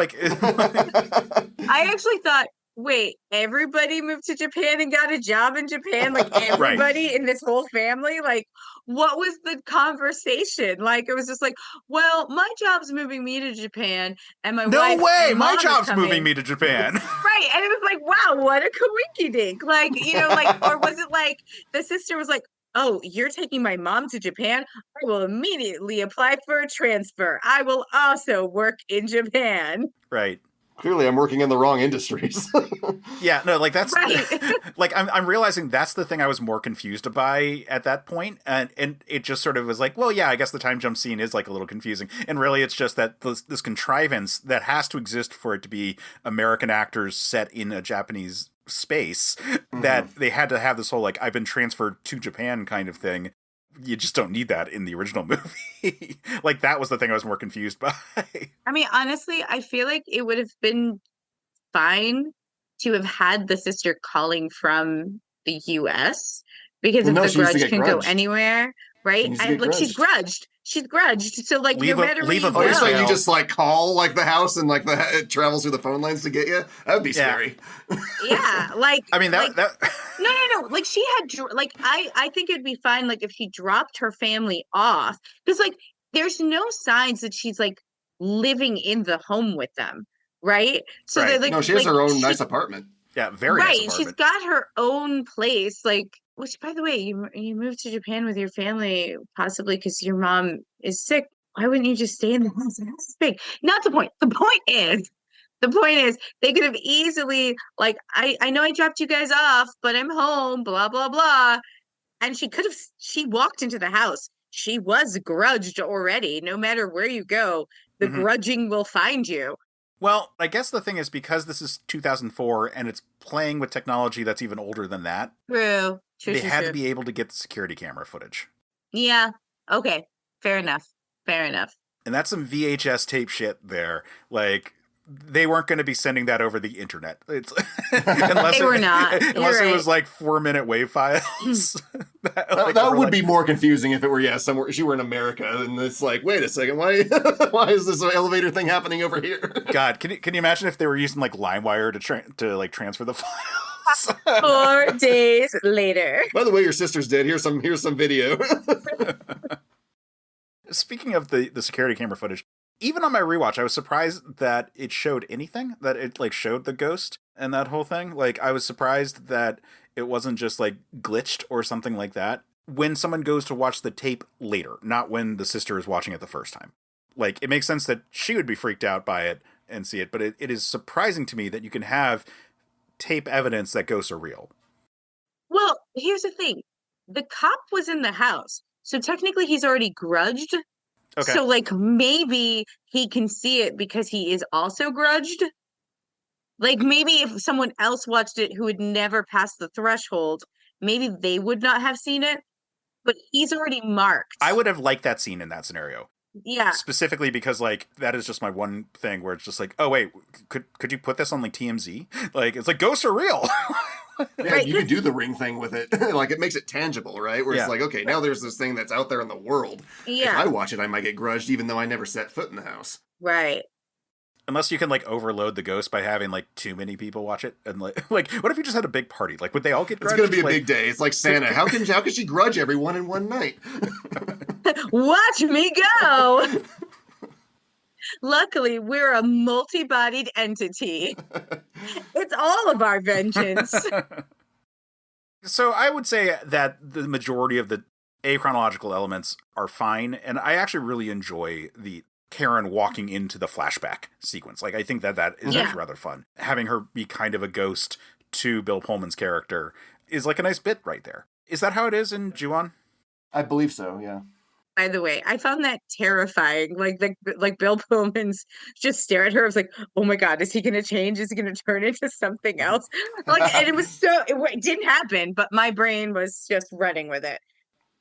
I actually thought, wait, everybody moved to Japan and got a job in Japan? Like everybody in this whole family? Like, what was the conversation? Like, it was just like, well, my job's moving me to Japan, and my wife. No way, and my mom job's is coming. moving me to Japan. Right, and it was like, wow, what a coinkydink. Like, you know, like, or was it like the sister was like, oh, you're taking my mom to Japan? I will immediately apply for a transfer. I will also work in Japan. Right. Clearly, I'm working in the wrong industries. Yeah, no, like that's right. Like I'm realizing that's the thing I was more confused by at that point, and it just sort of was like, well, yeah, I guess the time jump scene is like a little confusing, and really it's just that this contrivance that has to exist for it to be American actors set in a Japanese space, that they had to have this whole like I've been transferred to Japan kind of thing. You just don't need that in the original movie. Like that was the thing I was more confused by. I mean, honestly, I feel like it would have been fine to have had the sister calling from the US because if the grudge can go anywhere, right? She's grudged. She's grudged. So like no matter where you go. You're saying you just like call like the house and like it travels through the phone lines to get you? That would be scary. Yeah, like I mean that No. Like she had like I think it'd be fine like if she dropped her family off because like there's no signs that she's like living in the home with them, right? So they're like no, she has her own nice apartment. Yeah, very nice apartment. She's got her own place, like. Which, by the way, you moved to Japan with your family, possibly because your mom is sick. Why wouldn't you just stay in the house? The house is big. Not the point. The point is, they could have easily, like, I know I dropped you guys off, but I'm home, blah, blah, blah. And she walked into the house. She was grudged already. No matter where you go, the grudging will find you. Well, I guess the thing is because this is 2004 and it's playing with technology that's even older than that. True. They had to be able to get the security camera footage. Yeah. Okay. Fair enough. And that's some VHS tape shit there. Like, they weren't going to be sending that over the internet. It's unless they were not. Unless it was like 4-minute WAV files. that would be more confusing if it were somewhere she were in America and it's like, wait a second, why is this elevator thing happening over here? God, can you imagine if they were using like LimeWire to like transfer the files? 4 days later. By the way, your sister's dead. Here's some video. Speaking of the security camera footage, even on my rewatch, I was surprised that it showed anything, that it like showed the ghost and that whole thing. Like I was surprised that it wasn't just like glitched or something like that. when someone goes to watch the tape later, not when the sister is watching it the first time. Like, it makes sense that she would be freaked out by it and see it, but it is surprising to me that you can have tape evidence that ghosts are real. Well, here's the thing. The cop was in the house, so technically he's already grudged. Okay. So, like, maybe he can see it because he is also grudged. Like, maybe if someone else watched it who had never passed the threshold, maybe they would not have seen it, but he's already marked. I would have liked that scene in that scenario. Yeah. Specifically because, like, that is just my one thing where it's just like, oh, wait, could you put this on, like, TMZ? Like, it's like, ghosts are real. Yeah, Right. you could do the ring thing with it. Like, it makes it tangible, right? Where Yeah. it's like, okay, now there's this thing that's out there in the world. If Yeah. I watch it, I might get grudged even though I never set foot in the house. Right. Unless you can, like, overload the ghost by having, like, too many people watch it. And, like, what if you just had a big party? Like, would they all get It's grudged? going to be a Like, big day. It's like Santa. How can she grudge everyone in one night? Watch me go. Luckily, we're a multi-bodied entity. It's all of our vengeance. So I would say that the majority of the achronological elements are fine, and I actually really enjoy the Karen walking into the flashback sequence. Like, I think that is Yeah. actually rather fun. Having her be kind of a ghost to Bill Pullman's character is like a nice bit right there. Is that how it is in Ju-on? I believe so, yeah. By the way, I found that terrifying. Like Bill Pullman's just stare at her. I was like, oh my God, is he going to change? Is he going to turn into something else? Like, and it didn't happen, but my brain was just running with it.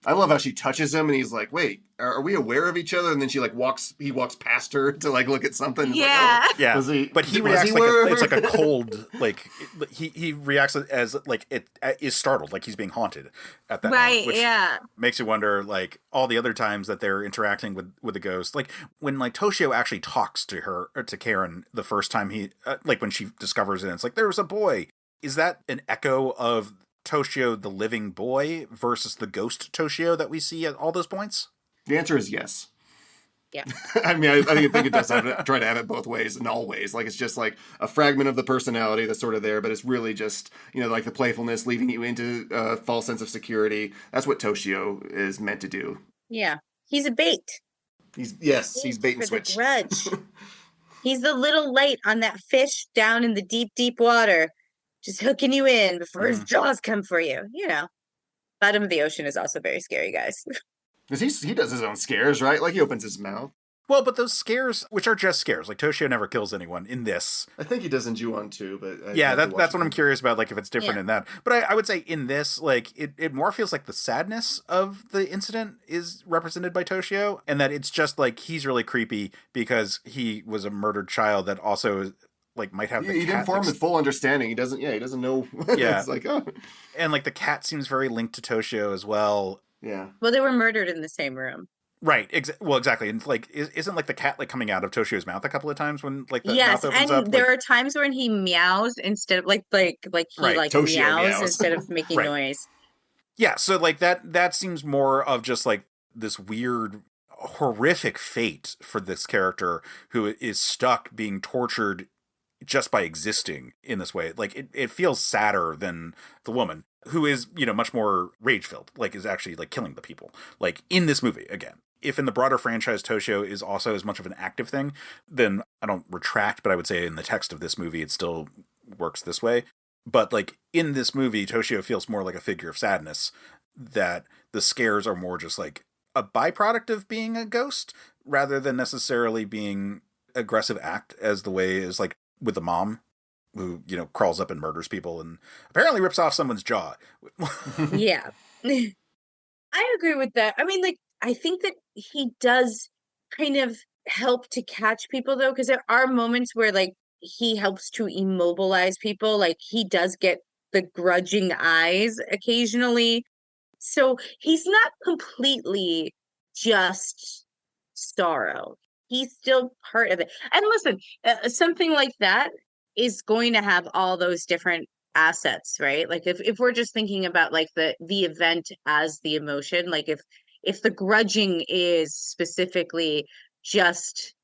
I love how she touches him and he's like, wait, are we aware of each other? And then he walks past her to like look at something. It's Yeah. Like, oh, Yeah, but he reacts like it's like a cold, like he reacts as like it is startled, like he's being haunted at that Right, moment, which yeah. makes you wonder, like, all the other times that they're interacting with the ghost, like when like Toshio actually talks to her or to Karen the first time he like when she discovers it, and it's like there was a boy. Is that an echo of Toshio the living boy versus the ghost Toshio that we see at all those points? The answer is yes. Yeah. I mean, I think it does try to have it both ways and always. Like, it's just like a fragment of the personality that's sort of there, but it's really just, like the playfulness leading you into a false sense of security. That's what Toshio is meant to do. Yeah. He's a bait. He's bait and For switch. the grudge. He's the little light on that fish down in the deep, deep water, just hooking you in before his jaws come for you. Bottom of the ocean is also very scary, guys. Because he does his own scares, right? Like, he opens his mouth. Well, but those scares, which are just scares, like Toshio never kills anyone in this. I think he does in Ju-on too, but That's what I'm curious about, like if it's different in that. But I would say in this, like it more feels like the sadness of the incident is represented by Toshio, and that it's just like he's really creepy because he was a murdered child that also like might have the cat. He didn't form the full understanding. He doesn't know. Yeah. It's like, oh. And like the cat seems very linked to Toshio as well. Yeah. Well, they were murdered in the same room. Right. Well, exactly. And like, isn't like the cat like coming out of Toshio's mouth a couple of times when like the Yes, mouth opens and up? there are times when he meows instead of like he Right, like Toshio meows meows. instead of making Right. noise. Yeah. So like that seems more of just like this weird, horrific fate for this character who is stuck being tortured just by existing in this way. Like it feels sadder than the woman who is, much more rage filled, like is actually like killing the people, like in this movie again. If in the broader franchise, Toshio is also as much of an active thing, then I don't retract, but I would say in the text of this movie, it still works this way. But like in this movie, Toshio feels more like a figure of sadness, that the scares are more just like a byproduct of being a ghost rather than necessarily being aggressive act as the way is like with the mom who, crawls up and murders people and apparently rips off someone's jaw. Yeah. I agree with that. I mean, like, I think that he does kind of help to catch people, though, because there are moments where, like, he helps to immobilize people. Like, he does get the grudging eyes occasionally. So he's not completely just sorrow. He's still part of it. And listen, something like that is going to have all those different assets, right? Like if we're just thinking about like the event as the emotion, like if the grudging is specifically just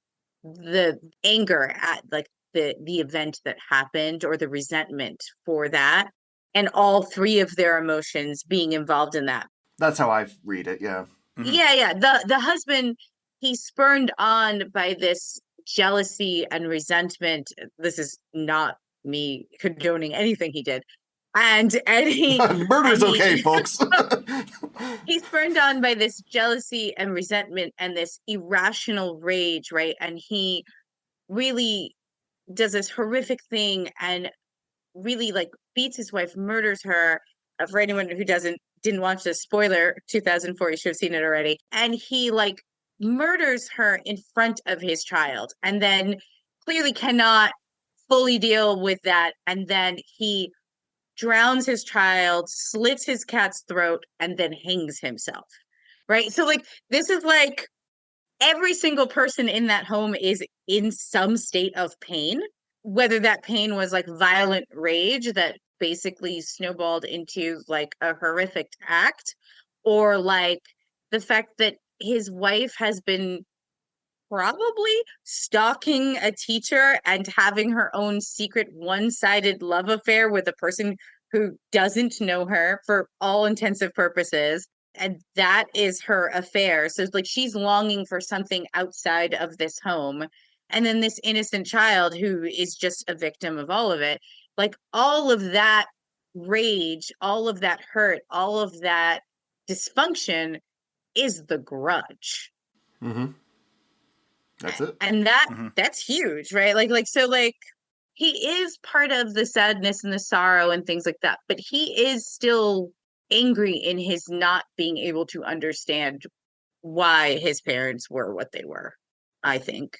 the anger at like the event that happened or the resentment for that, and all three of their emotions being involved in that, That's how I read it, yeah. Mhm. Yeah. The husband, he's spurned on by this jealousy and resentment. This is not me condoning anything he did. And he Murder's and okay, he folks. he's burned on by this jealousy and resentment and this irrational rage, right? And he really does this horrific thing and really like beats his wife, murders her. For anyone who didn't watch this, spoiler, 2004, you should have seen it already. And he like murders her in front of his child, and then clearly cannot fully deal with that. And then he drowns his child, slits his cat's throat, and then hangs himself. Right. So like this is like every single person in that home is in some state of pain, whether that pain was like violent rage that basically snowballed into like a horrific act, or like the fact that his wife has been probably stalking a teacher and having her own secret one-sided love affair with a person who doesn't know her for all intensive purposes, and that is her affair. So it's like she's longing for something outside of this home, and then this innocent child who is just a victim of all of it. Like all of that rage, all of that hurt, all of that dysfunction is the grudge. Mm-hmm. That's it. And that's huge, right? Like he is part of the sadness and the sorrow and things like that, but he is still angry in his not being able to understand why his parents were what they were, I think.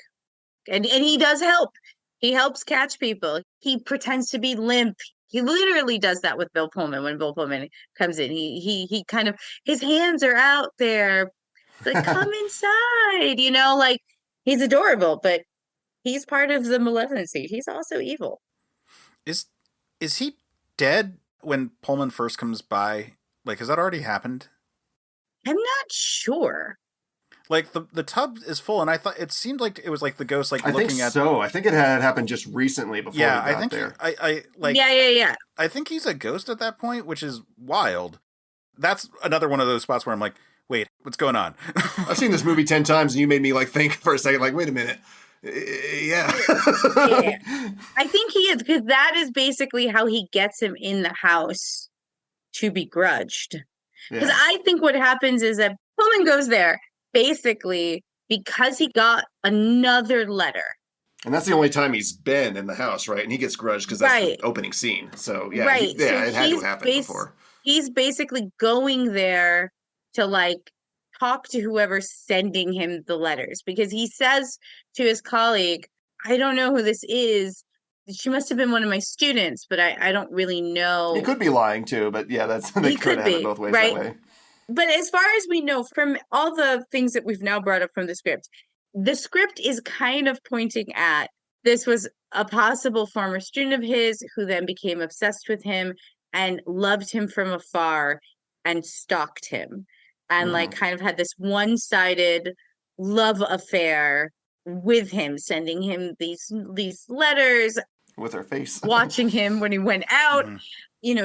And he does help. He helps catch people. He pretends to be limp. He literally does that with Bill Pullman when Bill Pullman comes in. He kind of, his hands are out there, like, come inside, like he's adorable, but he's part of the malevolence. He's also evil. Is he dead when Pullman first comes by? Like, has that already happened? I'm not sure. Like the tub is full, and I thought it seemed like it was like the ghost, like I looking think at. So I think it had happened just recently before. Yeah, we got I think there. I like. Yeah. I think he's a ghost at that point, which is wild. That's another one of those spots where I'm like, wait, what's going on? I've seen this movie 10 times, and you made me like think for a second, like, wait a minute. Yeah. Yeah. I think he is, because that is basically how he gets him in the house to be grudged. Because Yeah. I think what happens is that Pullman goes there basically because he got another letter. And that's the only time he's been in the house, right? And he gets grudged because that's Right. the opening scene. So, yeah, Right. yeah, So it had to he's happen before. He's basically going there to like talk to whoever's sending him the letters, because he says to his colleague, I don't know who this is. She must have been one of my students, but I don't really know. He could be lying too, but yeah, that's they He could could have be, it both ways right? that way. But as far as we know from all the things that we've now brought up from the script is kind of pointing at this was a possible former student of his who then became obsessed with him and loved him from afar and stalked him and like kind of had this one-sided love affair with him, sending him these letters With her face. watching him when he went out,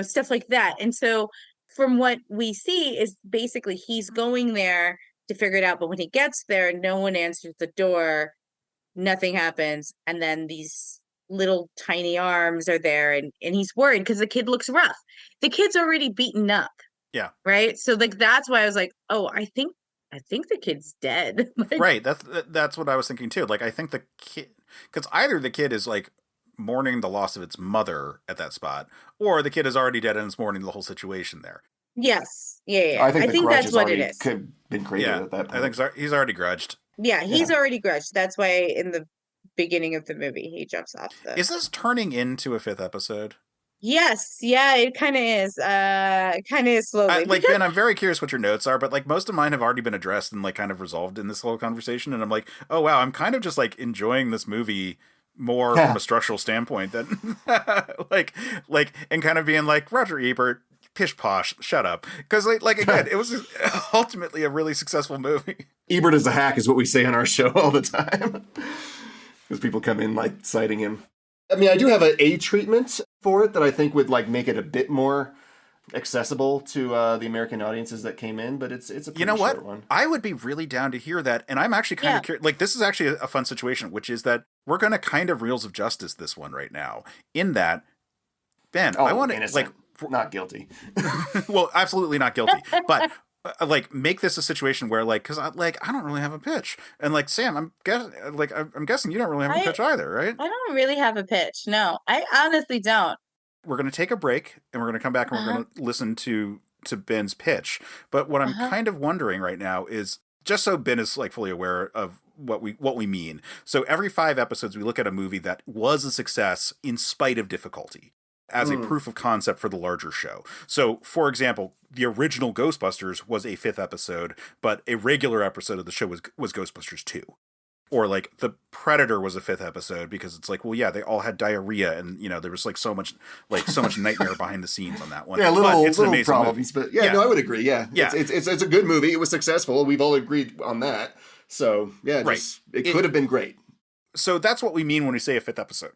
stuff like that. And so from what we see is basically he's going there to figure it out, but when he gets there, no one answers the door, nothing happens, and then these little tiny arms are there, and he's worried because the kid looks rough. The kid's already beaten up. Yeah. Right? So like that's why I was like, oh, I think the kid's dead. Like, right. That's what I was thinking too. Like, I think the kid, because either the kid is like mourning the loss of its mother at that spot, or the kid is already dead and is mourning the whole situation there. yes. Yeah. I think that's what it is. Could have been created Yeah, at that point. I think he's already grudged. Yeah, he's already grudged. That's why in the beginning of the movie he jumps off the. Is this turning into a fifth episode? Yes, yeah, it kind of is. Kind of is slowly. Like, Ben, I'm very curious what your notes are, but like most of mine have already been addressed and like kind of resolved in this whole conversation, and I'm like, oh wow, I'm kind of just like enjoying this movie more from a structural standpoint than like and kind of being like, Roger Ebert, pish posh, shut up, because like again, it was ultimately a really successful movie. Ebert is a hack is what we say on our show all the time. Because people come in like citing him. I mean, I do have a treatment for it that I think would like make it a bit more accessible to the American audiences that came in, but it's a pretty You know what? short one. I would be really down to hear that, and I'm actually kind of curious. Like, this is actually a fun situation, which is that we're going to kind of Reels of Justice this one right now. In that, Ben, I want to like not guilty. well, absolutely not guilty, but like make this a situation where like because I don't really have a pitch, and like Sam, I'm guessing you don't really have a pitch either, right? I don't really have a pitch. No, I honestly don't. We're going to take a break, and we're going to come back, and we're going to listen to Ben's pitch. But what I'm kind of wondering right now is, just so Ben is like fully aware of what we mean. So every 5 episodes, we look at a movie that was a success in spite of difficulty, as a proof of concept for the larger show. So, for example, the original Ghostbusters was a 5th episode, but a regular episode of the show was Ghostbusters 2. Or like The Predator was a 5th episode because it's like, well, yeah, they all had diarrhea, and you know there was like so much nightmare behind the scenes on that one. Yeah, it's little problems, movie. But no, I would agree. Yeah, it's a good movie. It was successful. We've all agreed on that. So yeah, it could have been great. So that's what we mean when we say a 5th episode.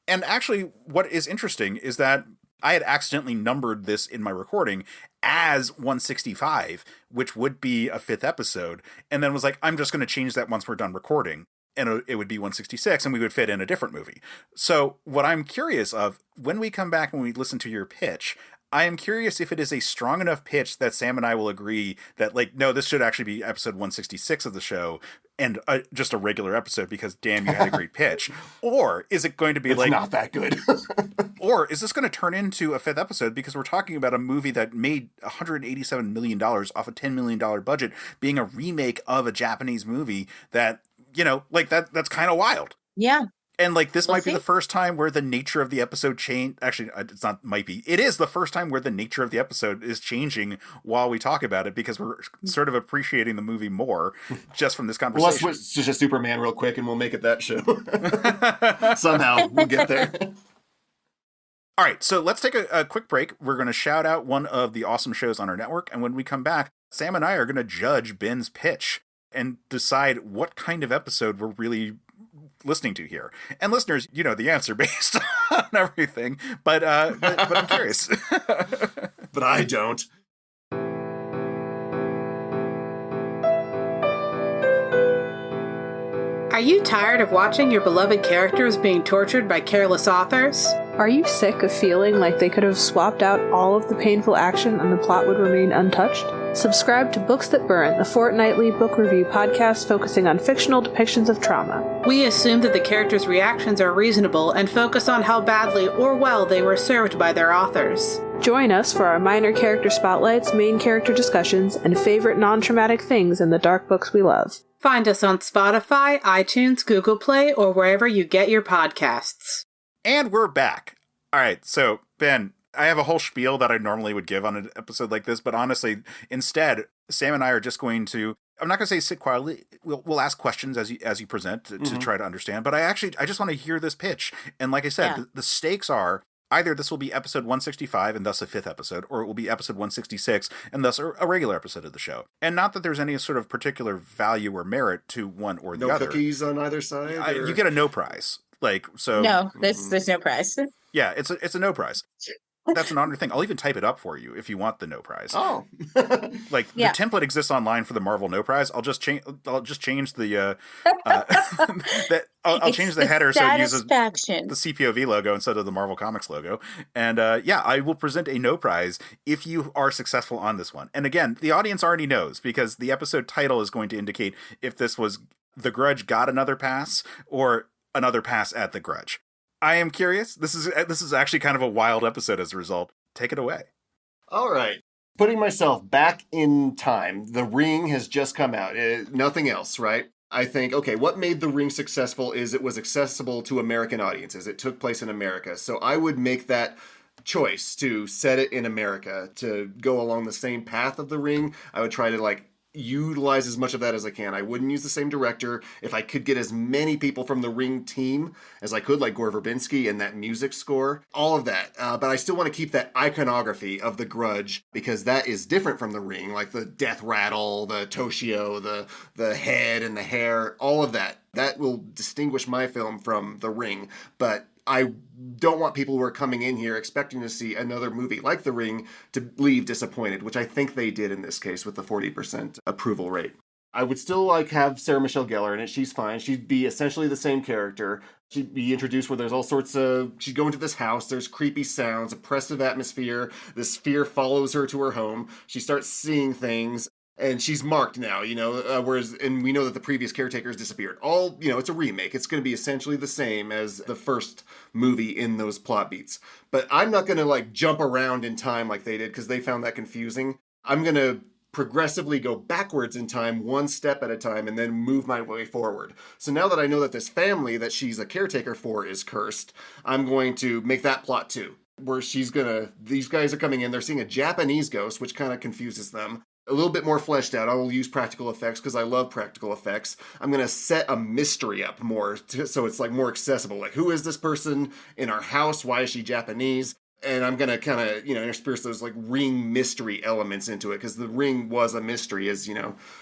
And actually, what is interesting is that I had accidentally numbered this in my recording as 165, which would be a 5th episode, and then was like, I'm just going to change that once we're done recording, and it would be 166, and we would fit in a different movie. So what I'm curious of, when we come back and we listen to your pitch, I am curious if it is a strong enough pitch that Sam and I will agree that, like, no, this should actually be episode 166 of the show, and just a regular episode because, damn, you had a great pitch. Or is it going to be it's not that good? Or is this going to turn into a 5th episode because we're talking about a movie that made $187 million off a $10 million budget being a remake of a Japanese movie that, you know, like that's kind of wild. Yeah. And like this might be the first time where the nature of the episode change. Actually, it's not. Might be. It is the first time where the nature of the episode is changing while we talk about it because we're sort of appreciating the movie more just from this conversation. Well, let's switch to Superman real quick, and we'll make it that show. Somehow we'll get there. All right, so let's take a quick break. We're going to shout out one of the awesome shows on our network, and when we come back, Sam and I are going to judge Ben's pitch and decide what kind of episode we're really listening to here. And listeners, you know the answer based on everything, but I'm curious. But I don't. Are you tired of watching your beloved characters being tortured by careless authors? Are you sick of feeling like they could have swapped out all of the painful action and the plot would remain untouched? Subscribe to Books That Burn, the fortnightly book review podcast focusing on fictional depictions of trauma. We assume that the characters' reactions are reasonable and focus on how badly or well they were served by their authors. Join us for our minor character spotlights, main character discussions, and favorite non-traumatic things in the dark books we love. Find us on Spotify, iTunes, Google Play, or wherever you get your podcasts. And we're back. All right, so Ben, I have a whole spiel that I normally would give on an episode like this, but honestly, instead, Sam and I are just going to, I'm not going to say sit quietly. We'll ask questions as you present to try to understand, but I just want to hear this pitch. And like I said, the stakes are either this will be episode 165 and thus a 5th episode, or it will be episode 166 and thus a regular episode of the show. And not that there's any sort of particular value or merit to one or the other. No cookies on either side? You get a no prize. Like, so. No, there's no prize. Yeah, it's a no prize. That's an honor thing. I'll even type it up for you if you want the no prize. Oh, like the template exists online for the Marvel no prize. I'll just change the I'll change the header so it uses the CPOV logo instead of the Marvel Comics logo. And I will present a no prize if you are successful on this one. And again, the audience already knows because the episode title is going to indicate if this was The Grudge got another pass or another pass at The Grudge. I am curious. This is actually kind of a wild episode as a result. Take it away. All right. Putting myself back in time, The Ring has just come out. Nothing else, right? I think, okay, what made The Ring successful is it was accessible to American audiences. It took place in America. So I would make that choice to set it in America, to go along the same path of The Ring. I would try to utilize as much of that as I can. I wouldn't use the same director. If I could get as many people from the Ring team as I could, like Gore Verbinski and that music score, all of that. But I still want to keep that iconography of The Grudge because that is different from the Ring, like the death rattle, the Toshio, the head and the hair, all of that. That will distinguish my film from The Ring. But I don't want people who are coming in here expecting to see another movie like The Ring to leave disappointed, which I think they did in this case with the 40% approval rate. I would still have Sarah Michelle Gellar in it. She's fine. She'd be essentially the same character. She'd be introduced where there's all sorts of... She'd go into this house. There's creepy sounds, oppressive atmosphere. This fear follows her to her home. She starts seeing things. And she's marked now, and we know that the previous caretaker has disappeared. It's a remake. It's going to be essentially the same as the first movie in those plot beats. But I'm not going to, jump around in time like they did, because they found that confusing. I'm going to progressively go backwards in time, one step at a time, and then move my way forward. So now that I know that this family that she's a caretaker for is cursed, I'm going to make that plot too. Where these guys are coming in, they're seeing a Japanese ghost, which kind of confuses them. A little bit more fleshed out. I will use practical effects because I love practical effects. I'm going to set a mystery up more so it's more accessible. Who is this person in our house? Why is she Japanese? And I'm going to kind of, intersperse those Ring mystery elements into it, because The Ring was a mystery, as,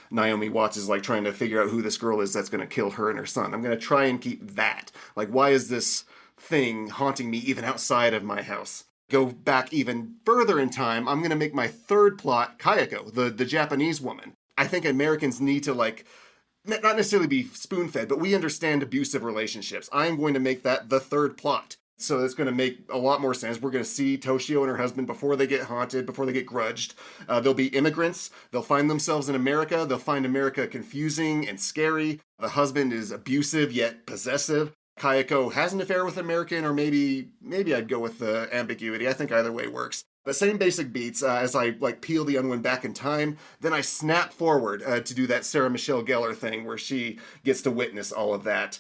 Naomi Watts is trying to figure out who this girl is that's going to kill her and her son. I'm going to try and keep that. Why is this thing haunting me even outside of my house? Go back even further in time, I'm going to make my third plot Kayako, the Japanese woman. I think Americans need to not necessarily be spoon-fed, but we understand abusive relationships. I'm going to make that the third plot. So it's going to make a lot more sense. We're going to see Toshio and her husband before they get haunted, before they get grudged. They'll be immigrants. They'll find themselves in America. They'll find America confusing and scary. The husband is abusive yet possessive. Kayako has an affair with an American, or maybe I'd go with the ambiguity. I think either way works. But same basic beats as I peel the onion back in time. Then I snap forward to do that Sarah Michelle Gellar thing where she gets to witness all of that.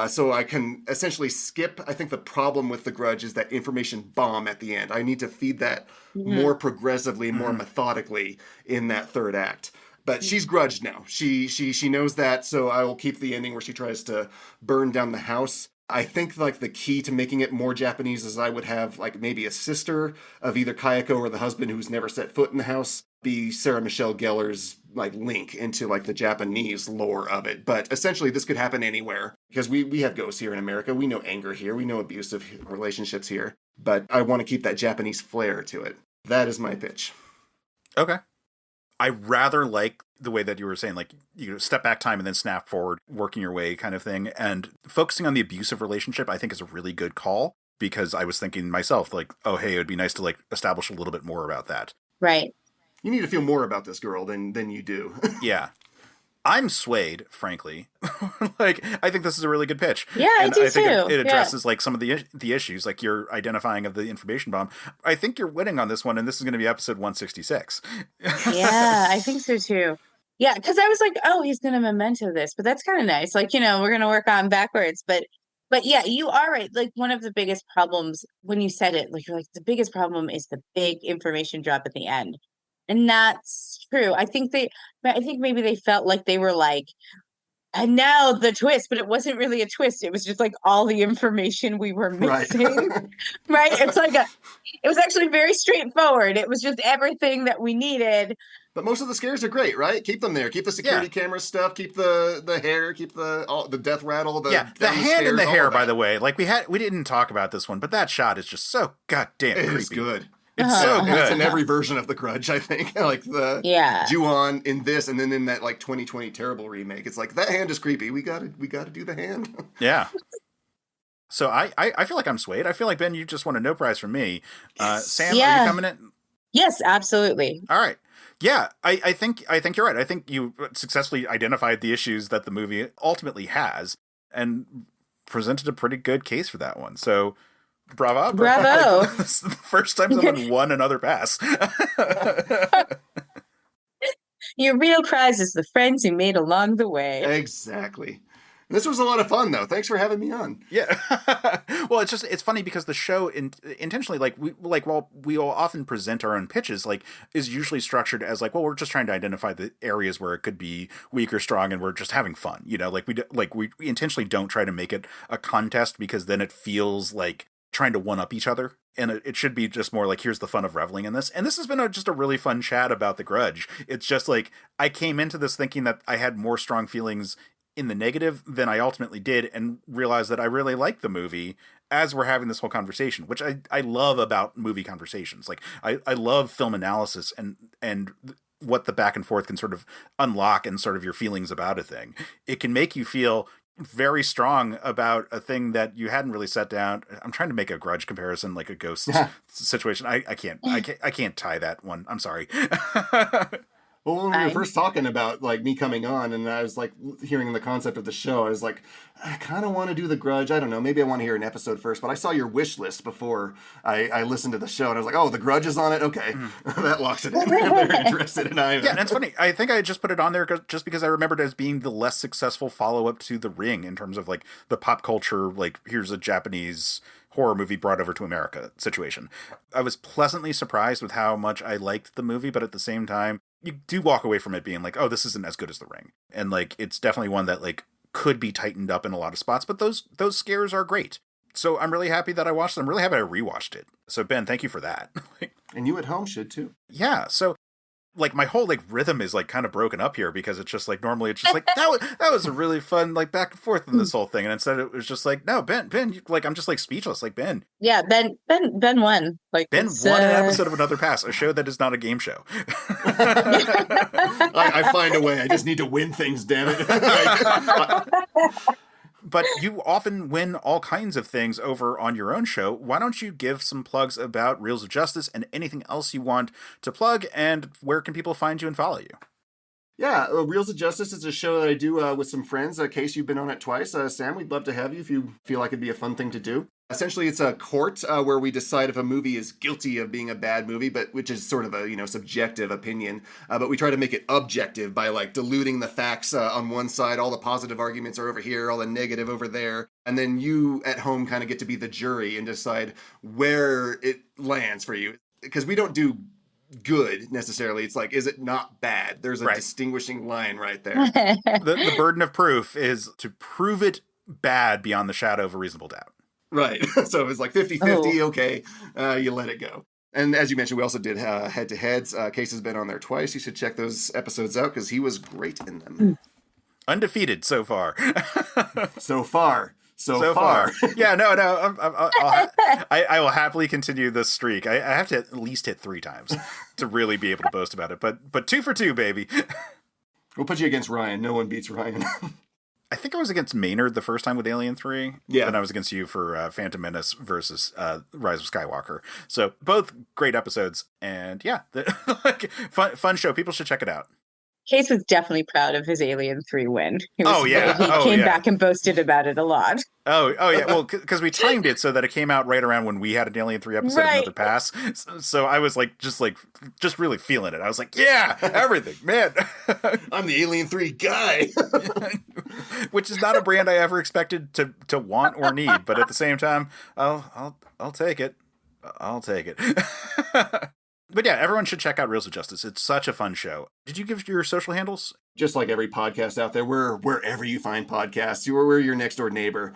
So I can essentially skip. I think the problem with The Grudge is that information bomb at the end. I need to feed that more progressively, more methodically in that third act. But she's grudged now. She knows that, so I will keep the ending where she tries to burn down the house. I think the key to making it more Japanese is I would have maybe a sister of either Kayako or the husband who's never set foot in the house be Sarah Michelle Gellar's link into the Japanese lore of it. But essentially this could happen anywhere, because we have ghosts here in America. We know anger here. We know abusive relationships here. But I want to keep that Japanese flair to it. That is my pitch. Okay. I rather like the way that you were saying, step back time and then snap forward, working your way kind of thing. And focusing on the abusive relationship, I think is a really good call, because I was thinking myself, oh, hey, it would be nice to establish a little bit more about that. Right. You need to feel more about this girl than you do. Yeah. I'm swayed, frankly. I think this is a really good pitch. Yeah, I do think too. It addresses some of the issues, your identifying of the information bomb. I think you're winning on this one, and this is going to be episode 166. Yeah, I think so too. Yeah, because I was oh, he's going to memento this, but that's kind of nice. We're going to work on backwards, but yeah, you are right. One of the biggest problems when you said it, you're the biggest problem is the big information drop at the end. And that's true. I think maybe they felt like they were and now the twist, but it wasn't really a twist. It was just all the information we were missing. Right? It's it was actually very straightforward. It was just everything that we needed. But most of the scares are great, right? Keep them there. Keep the security camera stuff. Keep the hair. Keep the death rattle. The hand and the hair. By the way, we didn't talk about this one, but that shot is just so goddamn creepy. It is good. It's so good. It's in every version of The Grudge, I think. The Ju-on in this, and then in that 2020 terrible remake. It's that hand is creepy. We gotta do the hand. Yeah. So I feel like I'm swayed. I feel like, Ben, you just won a no prize from me. Sam, are you coming in? Yes, absolutely. All right. Yeah, I think you're right. I think you successfully identified the issues that the movie ultimately has and presented a pretty good case for that one. So bravo. This is the first time someone won another pass. Your real prize is the friends you made along the way. Exactly. This was a lot of fun, though. Thanks for having me on. Yeah. Well, it's funny because the show intentionally, while we will often present our own pitches, is usually structured as well, we're just trying to identify the areas where it could be weak or strong, and we're just having fun. We intentionally don't try to make it a contest, because then it feels like trying to one up each other. And it should be just more here's the fun of reveling in this. And this has been just a really fun chat about The Grudge. It's just I came into this thinking that I had more strong feelings in the negative than I ultimately did, and realized that I really liked the movie. as we're having this whole conversation, which I love about movie conversations. Like I love film analysis and what the back and forth can sort of unlock and sort of your feelings about a thing. It can make you feel very strong about a thing that you hadn't really set down. I'm trying to make a Grudge comparison, like a Ghost situation. I can't tie that one. I'm sorry. Well, when we were first talking about like me coming on, and I was like hearing the concept of the show, I was like, I kind of want to do The Grudge. I don't know. Maybe I want to hear an episode first. But I saw your wish list before I listened to the show, and I was like, oh, The Grudge is on it. Okay, that locks it in. I'm very interested, and I am. Yeah, and it's funny. I think I just put it on there just because I remembered it as being the less successful follow up to The Ring in terms of like the pop culture. Like, here's a Japanese horror movie brought over to America situation. I was pleasantly surprised with how much I liked the movie, but at the same time, you do walk away from it being like, oh, this isn't as good as The Ring. And like, it's definitely one that like could be tightened up in a lot of spots, but those scares are great. So I'm really happy that I watched it. I'm really happy I rewatched it. So Ben, thank you for that. And you at home should too. Yeah. So like my whole like rhythm is like kind of broken up here because it's just like normally it's just like that was a really fun like back and forth in this whole thing, and instead it was just like, no, Ben, like I'm just like speechless. Like Ben. Yeah, Ben won. Like Ben won an episode of Another Pass, a show that is not a game show. I find a way. I just need to win things, damn it. But you often win all kinds of things over on your own show. Why don't you give some plugs about Reels of Justice and anything else you want to plug, and where can people find you and follow you? Yeah, Reels of Justice is a show that I do with some friends. Case, you've been on it twice. Sam, we'd love to have you if you feel like it'd be a fun thing to do. Essentially, it's a court where we decide if a movie is guilty of being a bad movie, but which is sort of a subjective opinion. But we try to make it objective by like diluting the facts on one side. All the positive arguments are over here, all the negative over there, and then you at home kind of get to be the jury and decide where it lands for you. Because we don't do good necessarily. It's like, is it not bad? There's a distinguishing line right there. The burden of proof is to prove it bad beyond the shadow of a reasonable doubt. Right. So it was like 50-50. Okay. You let it go. And as you mentioned, we also did head-to-heads. Case has been on there twice. You should check those episodes out because he was great in them. Undefeated so far. So far. Yeah, no. I will happily continue this streak. I have to at least hit 3 times to really be able to boast about it. But 2 for 2, baby. We'll put you against Ryan. No one beats Ryan. I think I was against Maynard the first time with Alien 3. Yeah. And I was against you for Phantom Menace versus Rise of Skywalker. So both great episodes. And yeah, like fun show. People should check it out. Case was definitely proud of his Alien 3 win. He came back and boasted about it a lot. Oh yeah. Well, because we timed it so that it came out right around when we had an Alien 3 episode of Another Pass. So I was like, just really feeling it. I was like, yeah, everything, man. I'm the Alien 3 guy. Which is not a brand I ever expected to want or need, but at the same time, I'll take it. I'll take it. But yeah, everyone should check out Reels of Justice. It's such a fun show. Did you give your social handles? Just like every podcast out there, we're wherever you find podcasts. We're your next door neighbor.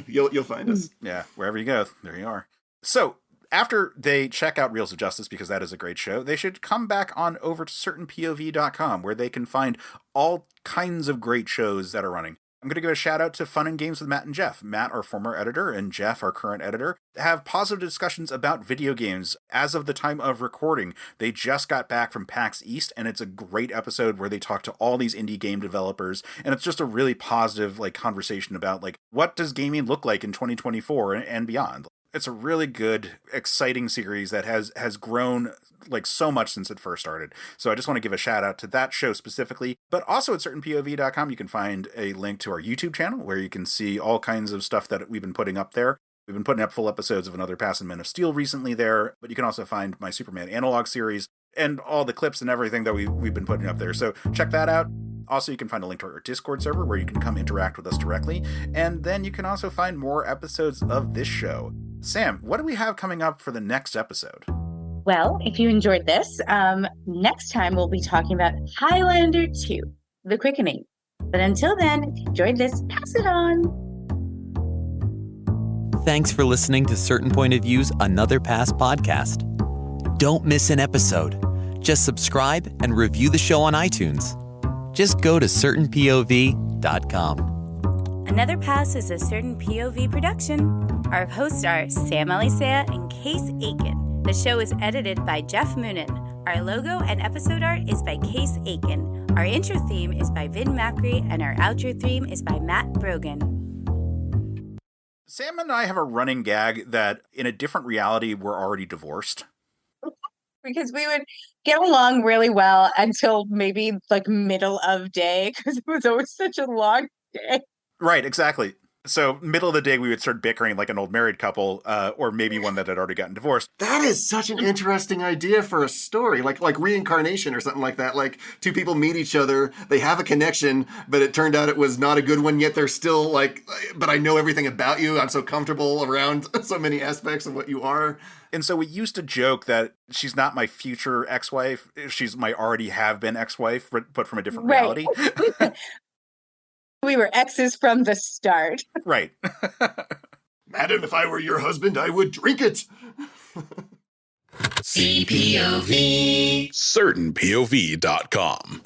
You'll find us. Yeah, wherever you go, there you are. So after they check out Reels of Justice, because that is a great show, they should come back on over to certainpov.com, where they can find all kinds of great shows that are running. I'm going to give a shout out to Fun and Games with Matt and Jeff. Matt, our former editor, and Jeff, our current editor, have positive discussions about video games. As of the time of recording, they just got back from PAX East, and it's a great episode where they talk to all these indie game developers, and it's just a really positive like conversation about like what does gaming look like in 2024 and beyond. It's a really good, exciting series that has grown like so much since it first started. So I just want to give a shout out to that show specifically, but also at certainpov.com, you can find a link to our YouTube channel where you can see all kinds of stuff that we've been putting up there. We've been putting up full episodes of Another Pass and Men of Steel recently there, but you can also find my Superman analog series and all the clips and everything that we've been putting up there. So check that out. Also, you can find a link to our Discord server where you can come interact with us directly. And then you can also find more episodes of this show. Sam, what do we have coming up for the next episode? Well, if you enjoyed this, next time we'll be talking about Highlander 2, The Quickening. But until then, if you enjoyed this, pass it on. Thanks for listening to Certain Point of View's Another Pass podcast. Don't miss an episode. Just subscribe and review the show on iTunes. Just go to certainpov.com. Another Pass is a Certain POV production. Our hosts are Sam Elisea and Case Aiken. The show is edited by Jeff Moonen. Our logo and episode art is by Case Aiken. Our intro theme is by Vin Macri, and our outro theme is by Matt Brogan. Sam and I have a running gag that in a different reality, we're already divorced. Because we would get along really well until maybe like middle of day, because it was always such a long day. Right, exactly. So middle of the day, we would start bickering like an old married couple, or maybe one that had already gotten divorced. That is such an interesting idea for a story, like reincarnation or something like that. Like two people meet each other, they have a connection, but it turned out it was not a good one, yet they're still like, but I know everything about you. I'm so comfortable around so many aspects of what you are. And so we used to joke that she's not my future ex-wife. She's my already have been ex-wife, but from a different reality. We were exes from the start. Right. Madam, if I were your husband, I would drink it. CPOV. CertainPOV.com.